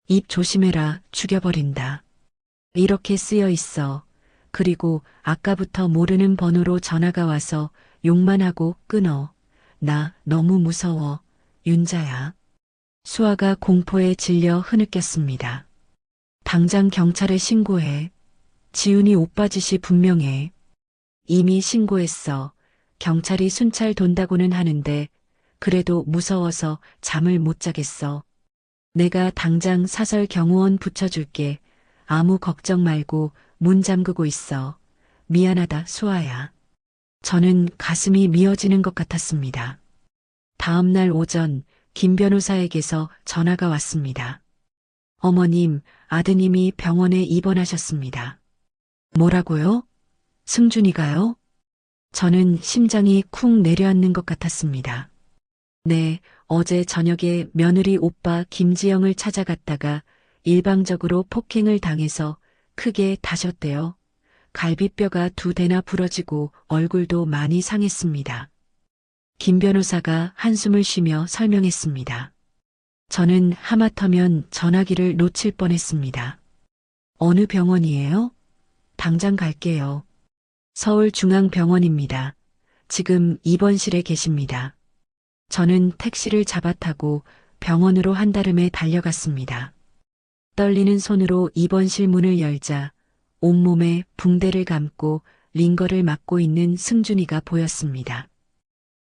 입 조심해라. 죽여버린다. 이렇게 쓰여 있어. 그리고 아까부터 모르는 번호로 전화가 와서 욕만 하고 끊어. 나 너무 무서워. 윤자야. 수아가 공포에 질려 흐느꼈습니다. 당장 경찰에 신고해. 지훈이 오빠 짓이 분명해. 이미 신고했어. 경찰이 순찰 돈다고는 하는데 그래도 무서워서 잠을 못 자겠어. 내가 당장 사설 경호원 붙여줄게. 아무 걱정 말고 문 잠그고 있어. 미안하다, 수아야. 저는 가슴이 미어지는 것 같았습니다. 다음 날 오전 김 변호사에게서 전화가 왔습니다. 어머님, 아드님이 병원에 입원하셨습니다. 뭐라고요? 승준이가요? 저는 심장이 쿵 내려앉는 것 같았습니다. 네, 어제 저녁에 며느리 오빠 김지영을 찾아갔다가 일방적으로 폭행을 당해서 크게 다쳤대요. 갈비뼈가 2대나 부러지고 얼굴도 많이 상했습니다. 김 변호사가 한숨을 쉬며 설명했습니다. 저는 하마터면 전화기를 놓칠 뻔했습니다. 어느 병원이에요? 당장 갈게요. 서울중앙병원입니다. 지금 입원실에 계십니다. 저는 택시를 잡아타고 병원으로 한달음에 달려갔습니다. 떨리는 손으로 입원실 문을 열자 온몸에 붕대를 감고 링거를 맞고 있는 승준이가 보였습니다.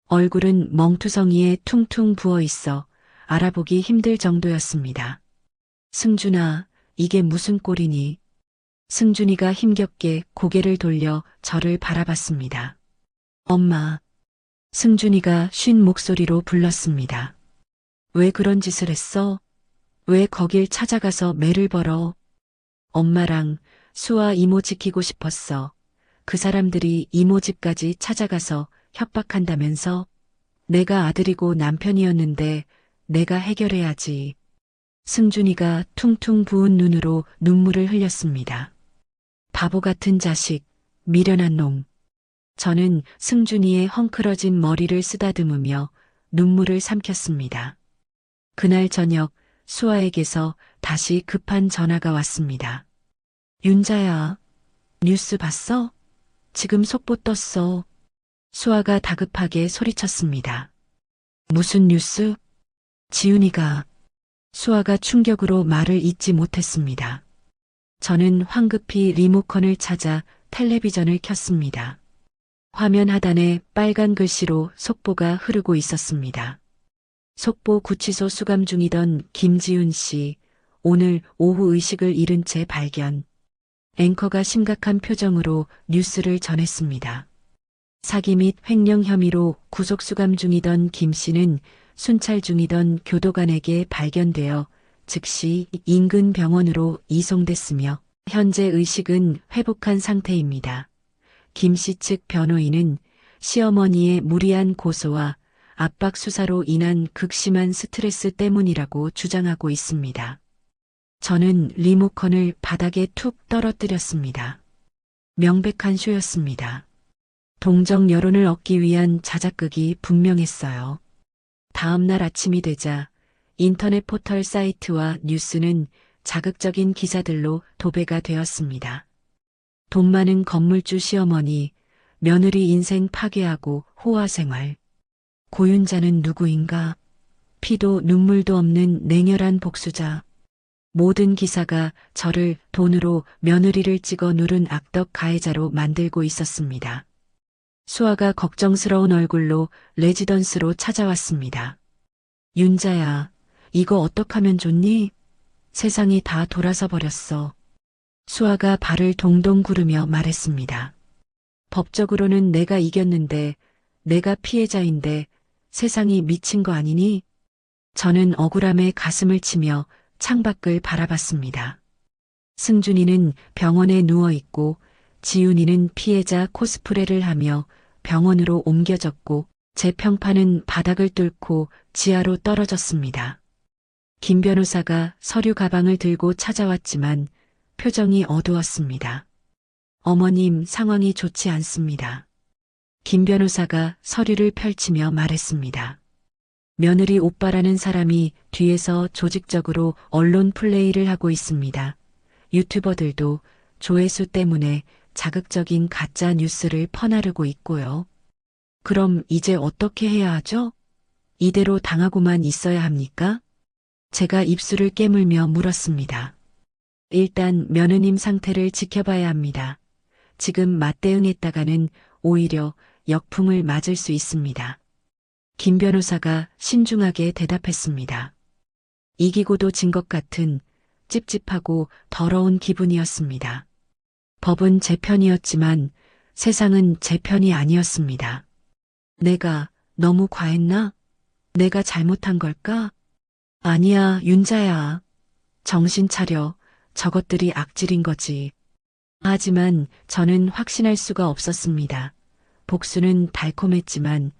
얼굴은 멍투성이에 퉁퉁 부어 있어 알아보기 힘들 정도였습니다. 승준아, 이게 무슨 꼴이니? 승준이가 힘겹게 고개를 돌려 저를 바라봤습니다. 엄마. 승준이가 쉰 목소리로 불렀습니다. 왜 그런 짓을 했어? 왜 거길 찾아가서 매를 벌어? 엄마랑 수아 이모 지키고 싶었어. 그 사람들이 이모 집까지 찾아가서 협박한다면서? 내가 아들이고 남편이었는데 내가 해결해야지. 승준이가 퉁퉁 부은 눈으로 눈물을 흘렸습니다. 바보 같은 자식, 미련한 놈. 저는 승준이의 헝클어진 머리를 쓰다듬으며 눈물을 삼켰습니다. 그날 저녁 수아에게서 다시 급한 전화가 왔습니다. 윤자야, 뉴스 봤어? 지금 속보 떴어. 수아가 다급하게 소리쳤습니다. 무슨 뉴스? 지훈이가. 수아가 충격으로 말을 잇지 못했습니다. 저는 황급히 리모컨을 찾아 텔레비전을 켰습니다. 화면 하단에 빨간 글씨로 속보가 흐르고 있었습니다. 속보 구치소 수감 중이던 김지훈 씨, 오늘 오후 의식을 잃은 채 발견. 앵커가 심각한 표정으로 뉴스를 전했습니다. 사기 및 횡령 혐의로 구속 수감 중이던 김 씨는 순찰 중이던 교도관에게 발견되어 즉시 인근 병원으로 이송됐으며 현재 의식은 회복한 상태입니다. 김 씨 측 변호인은 시어머니의 무리한 고소와 압박 수사로 인한 극심한 스트레스 때문이라고 주장하고 있습니다. 저는 리모컨을 바닥에 툭 떨어뜨렸습니다. 명백한 쇼였습니다. 동정 여론을 얻기 위한 자작극이 분명했어요. 다음 날 아침이 되자 인터넷 포털 사이트와 뉴스는 자극적인 기사들로 도배가 되었습니다. 돈 많은 건물주 시어머니, 며느리 인생 파괴하고 호화 생활. 고윤자는 누구인가? 피도 눈물도 없는 냉혈한 복수자. 모든 기사가 저를 돈으로 며느리를 찍어 누른 악덕 가해자로 만들고 있었습니다. 수아가 걱정스러운 얼굴로 레지던스로 찾아왔습니다. 윤자야, 이거 어떡하면 좋니? 세상이 다 돌아서 버렸어. 수아가 발을 동동 구르며 말했습니다. 법적으로는 내가 이겼는데, 내가 피해자인데 세상이 미친 거 아니니? 저는 억울함에 가슴을 치며 창밖을 바라봤습니다. 승준이는 병원에 누워있고 지훈이는 피해자 코스프레를 하며 병원으로 옮겨졌고 제 평판은 바닥을 뚫고 지하로 떨어졌습니다. 김 변호사가 서류 가방을 들고 찾아왔지만 표정이 어두웠습니다. 어머님, 상황이 좋지 않습니다. 김 변호사가 서류를 펼치며 말했습니다. 며느리 오빠라는 사람이 뒤에서 조직적으로 언론 플레이를 하고 있습니다. 유튜버들도 조회수 때문에 자극적인 가짜 뉴스를 퍼나르고 있고요. 그럼 이제 어떻게 해야 하죠? 이대로 당하고만 있어야 합니까? 제가 입술을 깨물며 물었습니다. 일단 며느님 상태를 지켜봐야 합니다. 지금 맞대응했다가는 오히려 역풍을 맞을 수 있습니다. 김 변호사가 신중하게 대답했습니다. 이기고도 진 것 같은 찝찝하고 더러운 기분이었습니다. 법은 제 편이었지만 세상은 제 편이 아니었습니다. 내가 너무 과했나? 내가 잘못한 걸까? 아니야, 윤자야. 정신 차려. 저것들이 악질인 거지. 하지만 저는 확신할 수가 없었습니다. 복수는 달콤했지만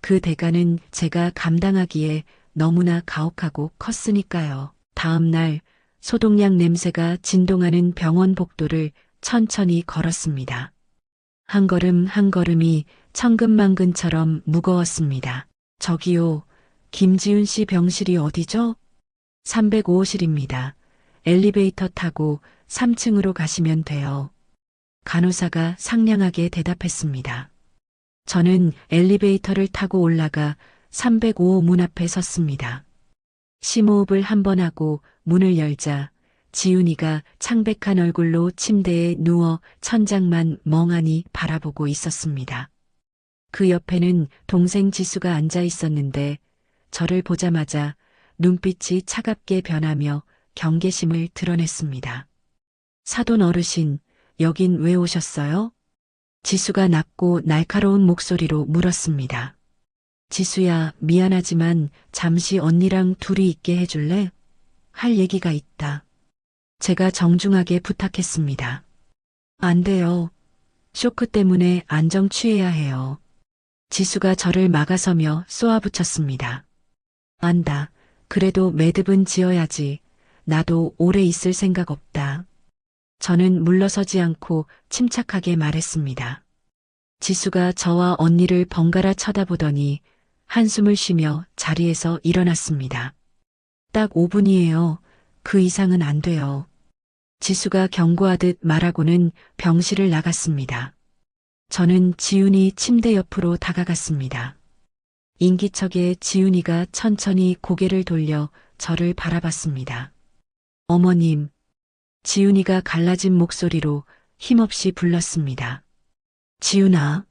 그 대가는 제가 감당하기에 너무나 가혹하고 컸으니까요. 다음 날 소독약 냄새가 진동하는 병원 복도를 천천히 걸었습니다. 한 걸음 한 걸음이 천근만근처럼 무거웠습니다. 저기요, 김지훈 씨 병실이 어디죠? 305호실입니다. 엘리베이터 타고 3층으로 가시면 돼요. 간호사가 상냥하게 대답했습니다. 저는 엘리베이터를 타고 올라가 305호 문 앞에 섰습니다. 심호흡을 한 번 하고 문을 열자 지훈이가 창백한 얼굴로 침대에 누워 천장만 멍하니 바라보고 있었습니다. 그 옆에는 동생 지수가 앉아 있었는데 저를 보자마자 눈빛이 차갑게 변하며 경계심을 드러냈습니다. 사돈 어르신, 여긴 왜 오셨어요? 지수가 낮고 날카로운 목소리로 물었습니다. 지수야, 미안하지만 잠시 언니랑 둘이 있게 해줄래? 할 얘기가 있다. 제가 정중하게 부탁했습니다. 안 돼요. 쇼크 때문에 안정 취해야 해요. 지수가 저를 막아서며 쏘아붙였습니다. 안다. 그래도 매듭은 지어야지. 나도 오래 있을 생각 없다. 저는 물러서지 않고 침착하게 말했습니다. 지수가 저와 언니를 번갈아 쳐다보더니 한숨을 쉬며 자리에서 일어났습니다. 딱 5분이에요. 그 이상은 안 돼요. 지수가 경고하듯 말하고는 병실을 나갔습니다. 저는 지훈이 침대 옆으로 다가갔습니다. 인기척에 지훈이가 천천히 고개를 돌려 저를 바라봤습니다. 어머님, 지훈이가 갈라진 목소리로 힘없이 불렀습니다. 지훈아.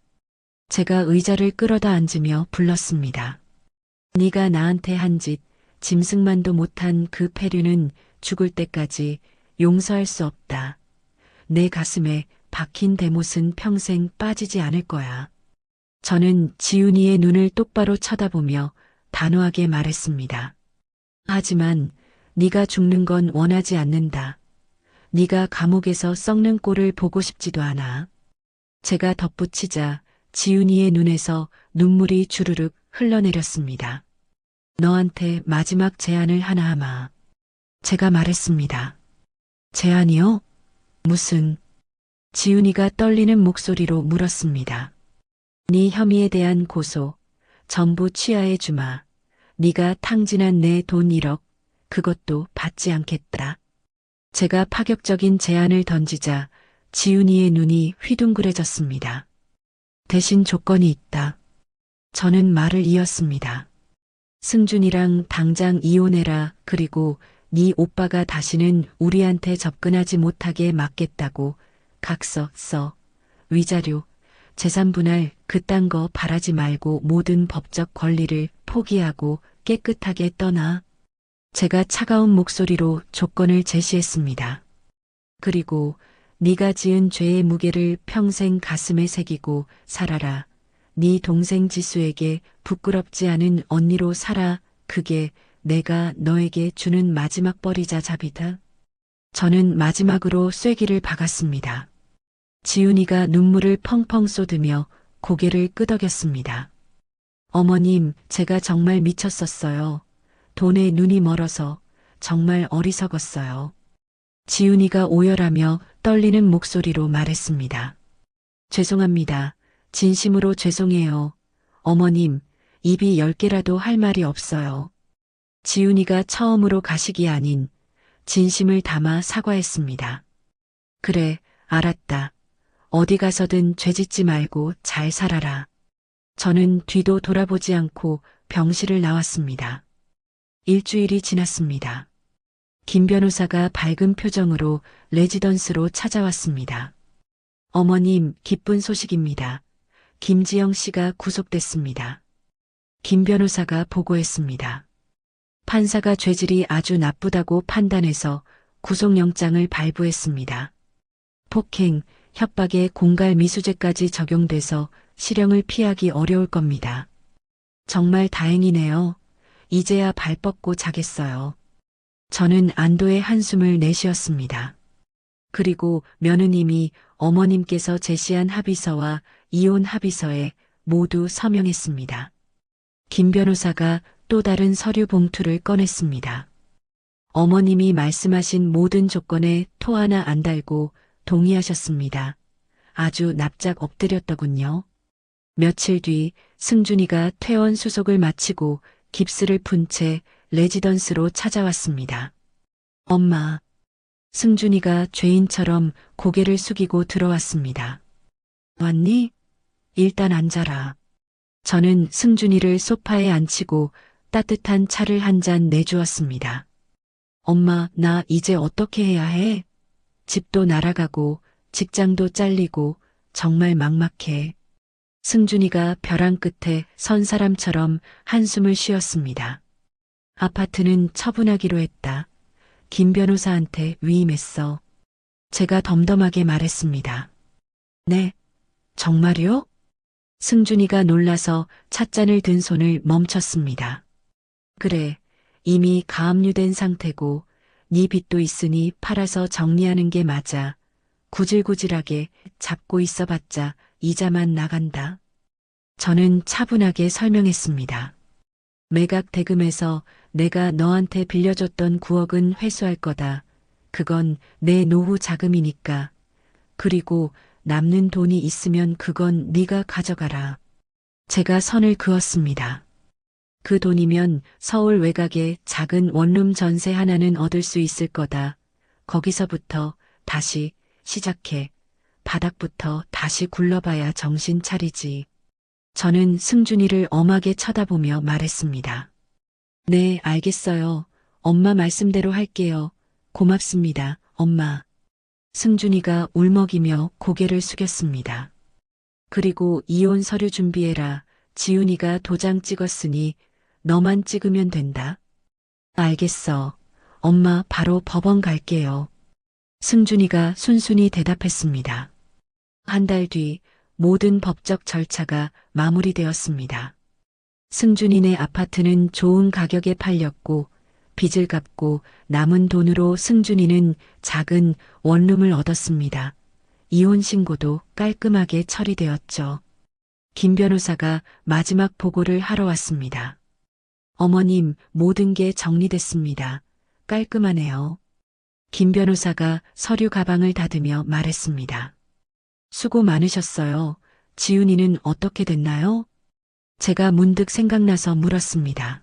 제가 의자를 끌어다 앉으며 불렀습니다. 네가 나한테 한 짓, 짐승만도 못한 그 패륜은 죽을 때까지 용서할 수 없다. 내 가슴에 박힌 대못은 평생 빠지지 않을 거야. 저는 지훈이의 눈을 똑바로 쳐다보며 단호하게 말했습니다. 하지만 네가 죽는 건 원하지 않는다. 네가 감옥에서 썩는 꼴을 보고 싶지도 않아. 제가 덧붙이자 지훈이의 눈에서 눈물이 주르륵 흘러내렸습니다. 너한테 마지막 제안을 하나 하마. 제가 말했습니다. 제안이요? 무슨? 지훈이가 떨리는 목소리로 물었습니다. 네 혐의에 대한 고소, 전부 취하해 주마. 네가 탕진한 내 돈 1억, 그것도 받지 않겠다. 제가 파격적인 제안을 던지자 지훈이의 눈이 휘둥그레졌습니다. 대신 조건이 있다. 저는 말을 이었습니다. 승준이랑 당장 이혼해라. 그리고 네 오빠가 다시는 우리한테 접근하지 못하게 막겠다고 각서 써. 위자료, 재산 분할 그딴 거 바라지 말고 모든 법적 권리를 포기하고 깨끗하게 떠나. 제가 차가운 목소리로 조건을 제시했습니다. 그리고 네가 지은 죄의 무게를 평생 가슴에 새기고 살아라. 네 동생 지수에게 부끄럽지 않은 언니로 살아. 그게 내가 너에게 주는 마지막 버리자 잡이다. 저는 마지막으로 쐐기를 박았습니다. 지훈이가 눈물을 펑펑 쏟으며 고개를 끄덕였습니다. 어머님, 제가 정말 미쳤었어요. 돈에 눈이 멀어서 정말 어리석었어요. 지훈이가 오열하며 떨리는 목소리로 말했습니다. 죄송합니다. 진심으로 죄송해요. 어머님, 입이 10개라도 할 말이 없어요. 지훈이가 처음으로 가식이 아닌 진심을 담아 사과했습니다. 그래, 알았다. 어디 가서든 죄짓지 말고 잘 살아라. 저는 뒤도 돌아보지 않고 병실을 나왔습니다. 일주일이 지났습니다. 김 변호사가 밝은 표정으로 레지던스로 찾아왔습니다. 어머님, 기쁜 소식입니다. 김지영 씨가 구속됐습니다. 김 변호사가 보고했습니다. 판사가 죄질이 아주 나쁘다고 판단해서 구속영장을 발부했습니다. 폭행, 협박에 공갈 미수죄까지 적용돼서 실형을 피하기 어려울 겁니다. 정말 다행이네요. 이제야 발 뻗고 자겠어요. 저는 안도의 한숨을 내쉬었습니다. 그리고 며느님이 어머님께서 제시한 합의서와 이혼 합의서에 모두 서명했습니다. 김 변호사가 또 다른 서류 봉투를 꺼냈습니다. 어머님이 말씀하신 모든 조건에 토 하나 안 달고 동의하셨습니다. 아주 납작 엎드렸더군요. 며칠 뒤 승준이가 퇴원 수속을 마치고 깁스를 푼 채 레지던스로 찾아왔습니다. 엄마. 승준이가 죄인처럼 고개를 숙이고 들어왔습니다. 왔니? 일단 앉아라. 저는 승준이를 소파에 앉히고 따뜻한 차를 한 잔 내주었습니다. 엄마, 나 이제 어떻게 해야 해? 집도 날아가고, 직장도 잘리고, 정말 막막해. 승준이가 벼랑 끝에 선 사람처럼 한숨을 쉬었습니다. 아파트는 처분하기로 했다. 김 변호사한테 위임했어. 제가 덤덤하게 말했습니다. 네, 정말요? 승준이가 놀라서 찻잔을 든 손을 멈췄습니다. 그래, 이미 가압류된 상태고 네 빚도 있으니 팔아서 정리하는 게 맞아. 구질구질하게 잡고 있어봤자 이자만 나간다. 저는 차분하게 설명했습니다. 매각 대금에서 내가 너한테 빌려줬던 9억은 회수할 거다. 그건 내 노후 자금이니까. 그리고 남는 돈이 있으면 그건 네가 가져가라. 제가 선을 그었습니다. 그 돈이면 서울 외곽에 작은 원룸 전세 하나는 얻을 수 있을 거다. 거기서부터 다시 시작해. 바닥부터 다시 굴러봐야 정신 차리지. 저는 승준이를 엄하게 쳐다보며 말했습니다. 네, 알겠어요. 엄마 말씀대로 할게요. 고맙습니다, 엄마. 승준이가 울먹이며 고개를 숙였습니다. 그리고 이혼 서류 준비해라. 지훈이가 도장 찍었으니 너만 찍으면 된다. 알겠어. 엄마 바로 법원 갈게요. 승준이가 순순히 대답했습니다. 한 달 뒤 모든 법적 절차가 마무리되었습니다. 승준이네 아파트는 좋은 가격에 팔렸고 빚을 갚고 남은 돈으로 승준이는 작은 원룸을 얻었습니다. 이혼 신고도 깔끔하게 처리되었죠. 김 변호사가 마지막 보고를 하러 왔습니다. 어머님, 모든 게 정리됐습니다. 깔끔하네요. 김 변호사가 서류 가방을 닫으며 말했습니다. 수고 많으셨어요. 지훈이는 어떻게 됐나요? 제가 문득 생각나서 물었습니다.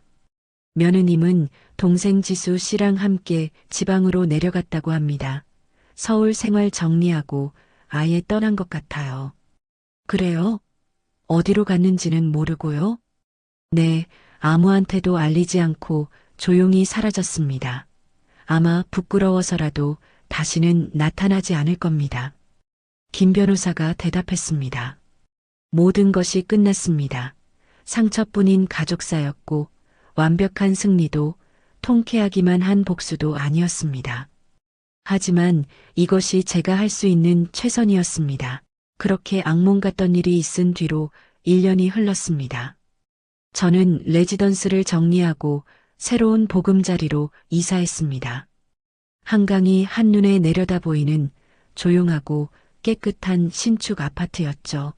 며느님은 동생 지수 씨랑 함께 지방으로 내려갔다고 합니다. 서울 생활 정리하고 아예 떠난 것 같아요. 그래요? 어디로 갔는지는 모르고요? 네, 아무한테도 알리지 않고 조용히 사라졌습니다. 아마 부끄러워서라도 다시는 나타나지 않을 겁니다. 김 변호사가 대답했습니다. 모든 것이 끝났습니다. 상처뿐인 가족사였고 완벽한 승리도 통쾌하기만 한 복수도 아니었습니다. 하지만 이것이 제가 할 수 있는 최선이었습니다. 그렇게 악몽 같던 일이 있은 뒤로 1년이 흘렀습니다. 저는 레지던스를 정리하고 새로운 보금자리로 이사했습니다. 한강이 한눈에 내려다 보이는 조용하고 깨끗한 신축 아파트였죠.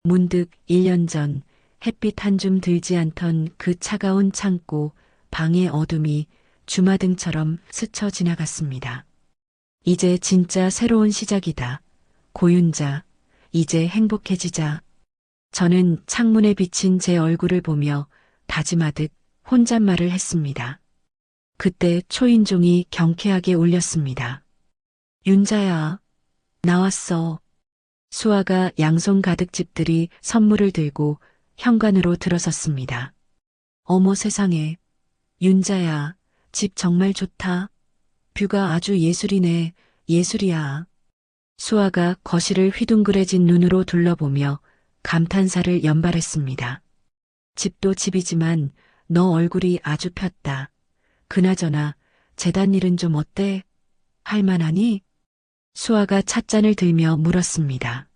문득 1년 전 햇빛 한 줌 들지 않던 그 차가운 창고, 방의 어둠이 주마등처럼 스쳐 지나갔습니다. 이제 진짜 새로운 시작이다. 고윤자, 이제 행복해지자. 저는 창문에 비친 제 얼굴을 보며 다짐하듯 혼잣말을 했습니다. 그때 초인종이 경쾌하게 울렸습니다. 윤자야, 나왔어. 수아가 양손 가득 집들이 선물을 들고 현관으로 들어섰습니다. 어머 세상에, 윤자야, 집 정말 좋다. 뷰가 아주 예술이네, 예술이야. 수아가 거실을 휘둥그레진 눈으로 둘러보며 감탄사를 연발했습니다. 집도 집이지만 너 얼굴이 아주 폈다. 그나저나 재단 일은 좀 어때? 할만하니? 수아가 찻잔을 들며 물었습니다.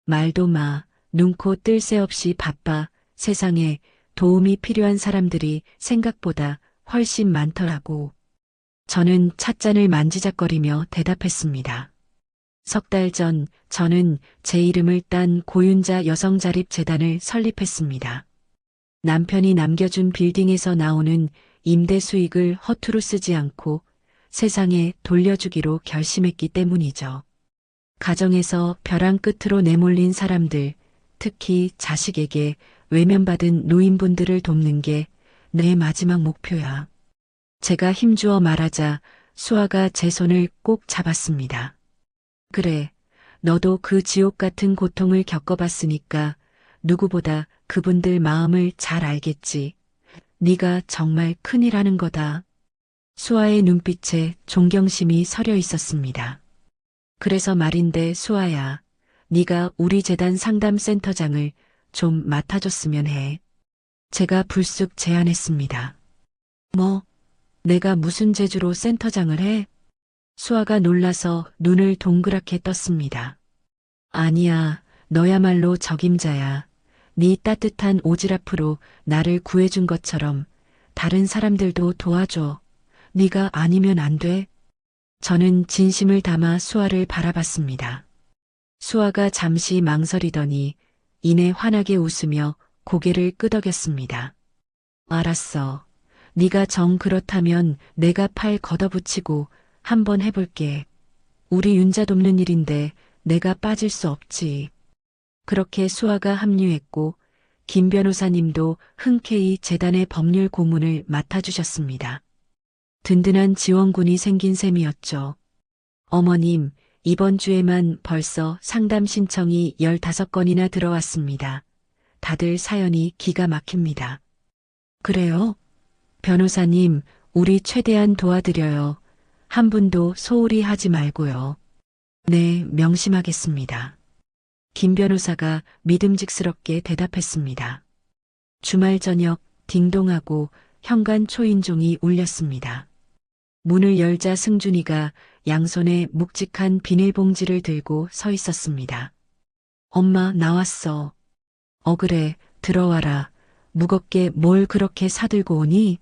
말도 마. 눈코 뜰 새 없이 바빠. 세상에 도움이 필요한 사람들이 생각보다 훨씬 많더라고. 저는 찻잔을 만지작거리며 대답했습니다. 석 달 전 저는 제 이름을 딴 고윤자 여성자립재단을 설립했습니다. 남편이 남겨준 빌딩에서 나오는 임대 수익을 허투루 쓰지 않고 세상에 돌려주기로 결심했기 때문이죠. 가정에서 벼랑 끝으로 내몰린 사람들, 특히 자식에게 외면받은 노인분들을 돕는 게 내 마지막 목표야. 제가 힘주어 말하자 수아가 제 손을 꼭 잡았습니다. 그래, 너도 그 지옥 같은 고통을 겪어봤으니까 누구보다 그분들 마음을 잘 알겠지. 네가 정말 큰일 하는 거다. 수아의 눈빛에 존경심이 서려 있었습니다. 그래서 말인데 수아야, 네가 우리 재단 상담센터장을 좀 맡아줬으면 해. 제가 불쑥 제안했습니다. 뭐, 내가 무슨 재주로 센터장을 해? 수아가 놀라서 눈을 동그랗게 떴습니다. 아니야, 너야말로 적임자야. 네 따뜻한 오지랖으로 나를 구해준 것처럼 다른 사람들도 도와줘. 네가 아니면 안 돼? 저는 진심을 담아 수아를 바라봤습니다. 수아가 잠시 망설이더니 이내 환하게 웃으며 고개를 끄덕였습니다. 알았어. 네가 정 그렇다면 내가 팔 걷어붙이고 한번 해볼게. 우리 윤자 돕는 일인데 내가 빠질 수 없지. 그렇게 수아가 합류했고 김 변호사님도 흔쾌히 재단의 법률 고문을 맡아주셨습니다. 든든한 지원군이 생긴 셈이었죠. 어머님, 이번 주에만 벌써 상담 신청이 15건이나 들어왔습니다. 다들 사연이 기가 막힙니다. 그래요? 변호사님, 우리 최대한 도와드려요. 한 분도 소홀히 하지 말고요. 네, 명심하겠습니다. 김 변호사가 믿음직스럽게 대답했습니다. 주말 저녁 딩동하고 현관 초인종이 울렸습니다. 문을 열자 승준이가 양손에 묵직한 비닐봉지를 들고 서 있었습니다. 엄마, 나왔어. 그래, 들어와라. 무겁게 뭘 그렇게 사들고 오니?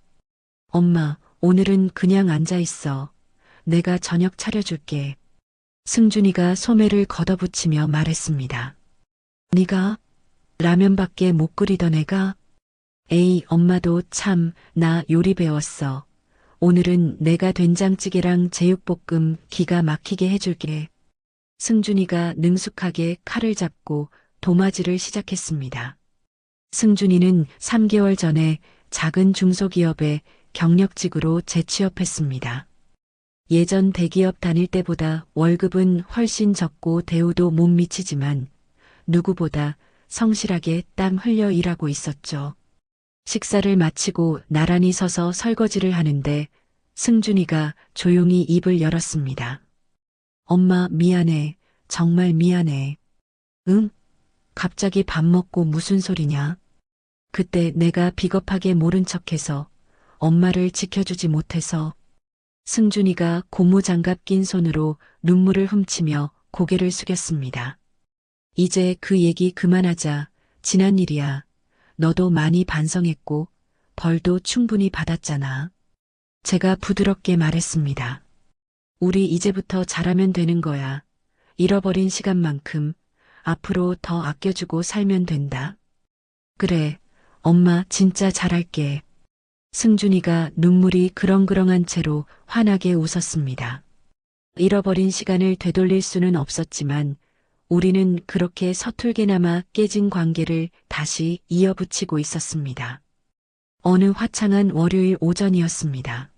엄마, 오늘은 그냥 앉아 있어. 내가 저녁 차려줄게. 승준이가 소매를 걷어붙이며 말했습니다. 네가 라면밖에 못 끓이던 애가? 에이, 엄마도 참, 나 요리 배웠어. 오늘은 내가 된장찌개랑 제육볶음 기가 막히게 해줄게. 승준이가 능숙하게 칼을 잡고 도마질을 시작했습니다. 승준이는 3개월 전에 작은 중소기업에 경력직으로 재취업했습니다. 예전 대기업 다닐 때보다 월급은 훨씬 적고 대우도 못 미치지만 누구보다 성실하게 땀 흘려 일하고 있었죠. 식사를 마치고 나란히 서서 설거지를 하는데 승준이가 조용히 입을 열었습니다. 엄마, 미안해. 정말 미안해. 응? 갑자기 밥 먹고 무슨 소리냐? 그때 내가 비겁하게 모른 척해서 엄마를 지켜주지 못해서. 승준이가 고무장갑 낀 손으로 눈물을 훔치며 고개를 숙였습니다. 이제 그 얘기 그만하자. 지난 일이야. 너도 많이 반성했고 벌도 충분히 받았잖아. 제가 부드럽게 말했습니다. 우리 이제부터 잘하면 되는 거야. 잃어버린 시간만큼 앞으로 더 아껴주고 살면 된다. 그래, 엄마 진짜 잘할게. 승준이가 눈물이 그렁그렁한 채로 환하게 웃었습니다. 잃어버린 시간을 되돌릴 수는 없었지만 우리는 그렇게 서툴게나마 깨진 관계를 다시 이어붙이고 있었습니다. 어느 화창한 월요일 오전이었습니다.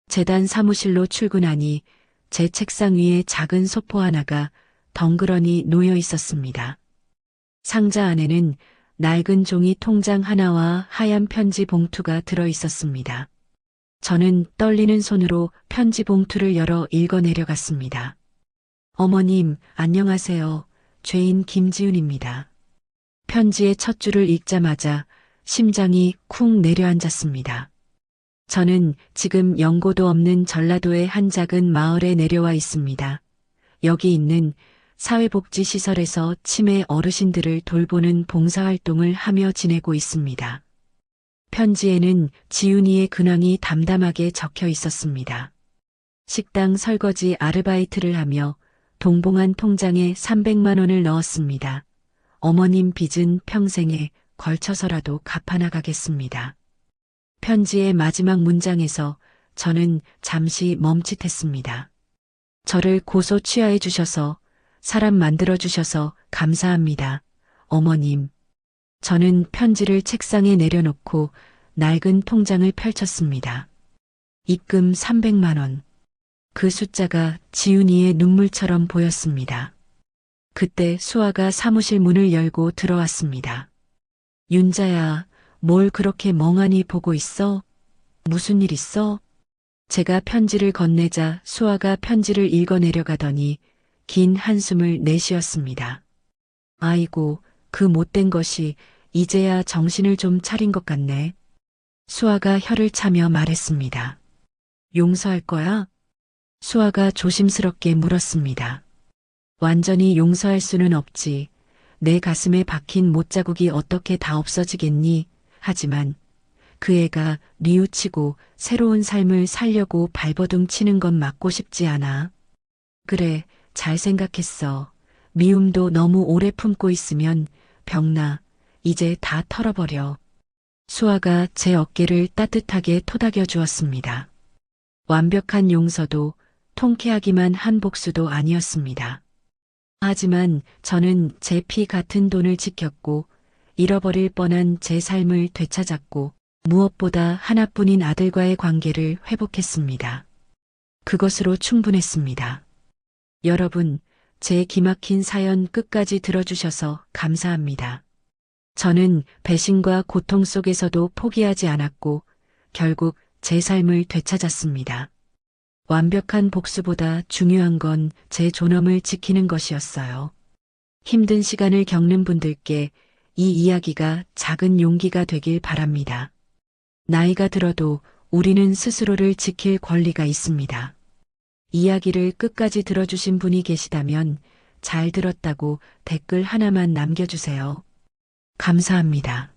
재단 사무실로 출근하니 제 책상 위에 작은 소포 하나가 덩그러니 놓여 있었습니다. 상자 안에는 낡은 종이 통장 하나와 하얀 편지 봉투가 들어 있었습니다. 저는 떨리는 손으로 편지 봉투를 열어 읽어내려갔습니다. 어머님, 안녕하세요. 죄인 김지훈입니다. 편지의 첫 줄을 읽자마자 심장이 쿵 내려앉았습니다. 저는 지금 연고도 없는 전라도의 한 작은 마을에 내려와 있습니다. 여기 있는 사회복지시설에서 치매 어르신들을 돌보는 봉사활동을 하며 지내고 있습니다. 편지에는 지훈이의 근황이 담담하게 적혀 있었습니다. 식당 설거지 아르바이트를 하며 동봉한 통장에 300만 원을 넣었습니다. 어머님 빚은 평생에 걸쳐서라도 갚아나가겠습니다. 편지의 마지막 문장에서 저는 잠시 멈칫했습니다. 저를 고소 취하해 주셔서 사람 만들어 주셔서 감사합니다. 어머님. 저는 편지를 책상에 내려놓고 낡은 통장을 펼쳤습니다. 입금 300만 원. 그 숫자가 지훈이의 눈물처럼 보였습니다. 그때 수아가 사무실 문을 열고 들어왔습니다. 윤자야, 뭘 그렇게 멍하니 보고 있어? 무슨 일 있어? 제가 편지를 건네자 수아가 편지를 읽어내려가더니 긴 한숨을 내쉬었습니다. 아이고, 그 못된 것이 이제야 정신을 좀 차린 것 같네. 수아가 혀를 차며 말했습니다. 용서할 거야? 수아가 조심스럽게 물었습니다. 완전히 용서할 수는 없지. 내 가슴에 박힌 못자국이 어떻게 다 없어지겠니? 하지만 그 애가 뉘우치고 새로운 삶을 살려고 발버둥 치는 건 막고 싶지 않아. 그래, 잘 생각했어. 미움도 너무 오래 품고 있으면 병나. 이제 다 털어버려. 수아가 제 어깨를 따뜻하게 토닥여 주었습니다. 완벽한 용서도 통쾌하기만 한 복수도 아니었습니다. 하지만 저는 제 피 같은 돈을 지켰고 잃어버릴 뻔한 제 삶을 되찾았고 무엇보다 하나뿐인 아들과의 관계를 회복했습니다. 그것으로 충분했습니다. 여러분, 제 기막힌 사연 끝까지 들어주셔서 감사합니다. 저는 배신과 고통 속에서도 포기하지 않았고 결국 제 삶을 되찾았습니다. 완벽한 복수보다 중요한 건 제 존엄을 지키는 것이었어요. 힘든 시간을 겪는 분들께 이 이야기가 작은 용기가 되길 바랍니다. 나이가 들어도 우리는 스스로를 지킬 권리가 있습니다. 이야기를 끝까지 들어주신 분이 계시다면 잘 들었다고 댓글 하나만 남겨주세요. 감사합니다.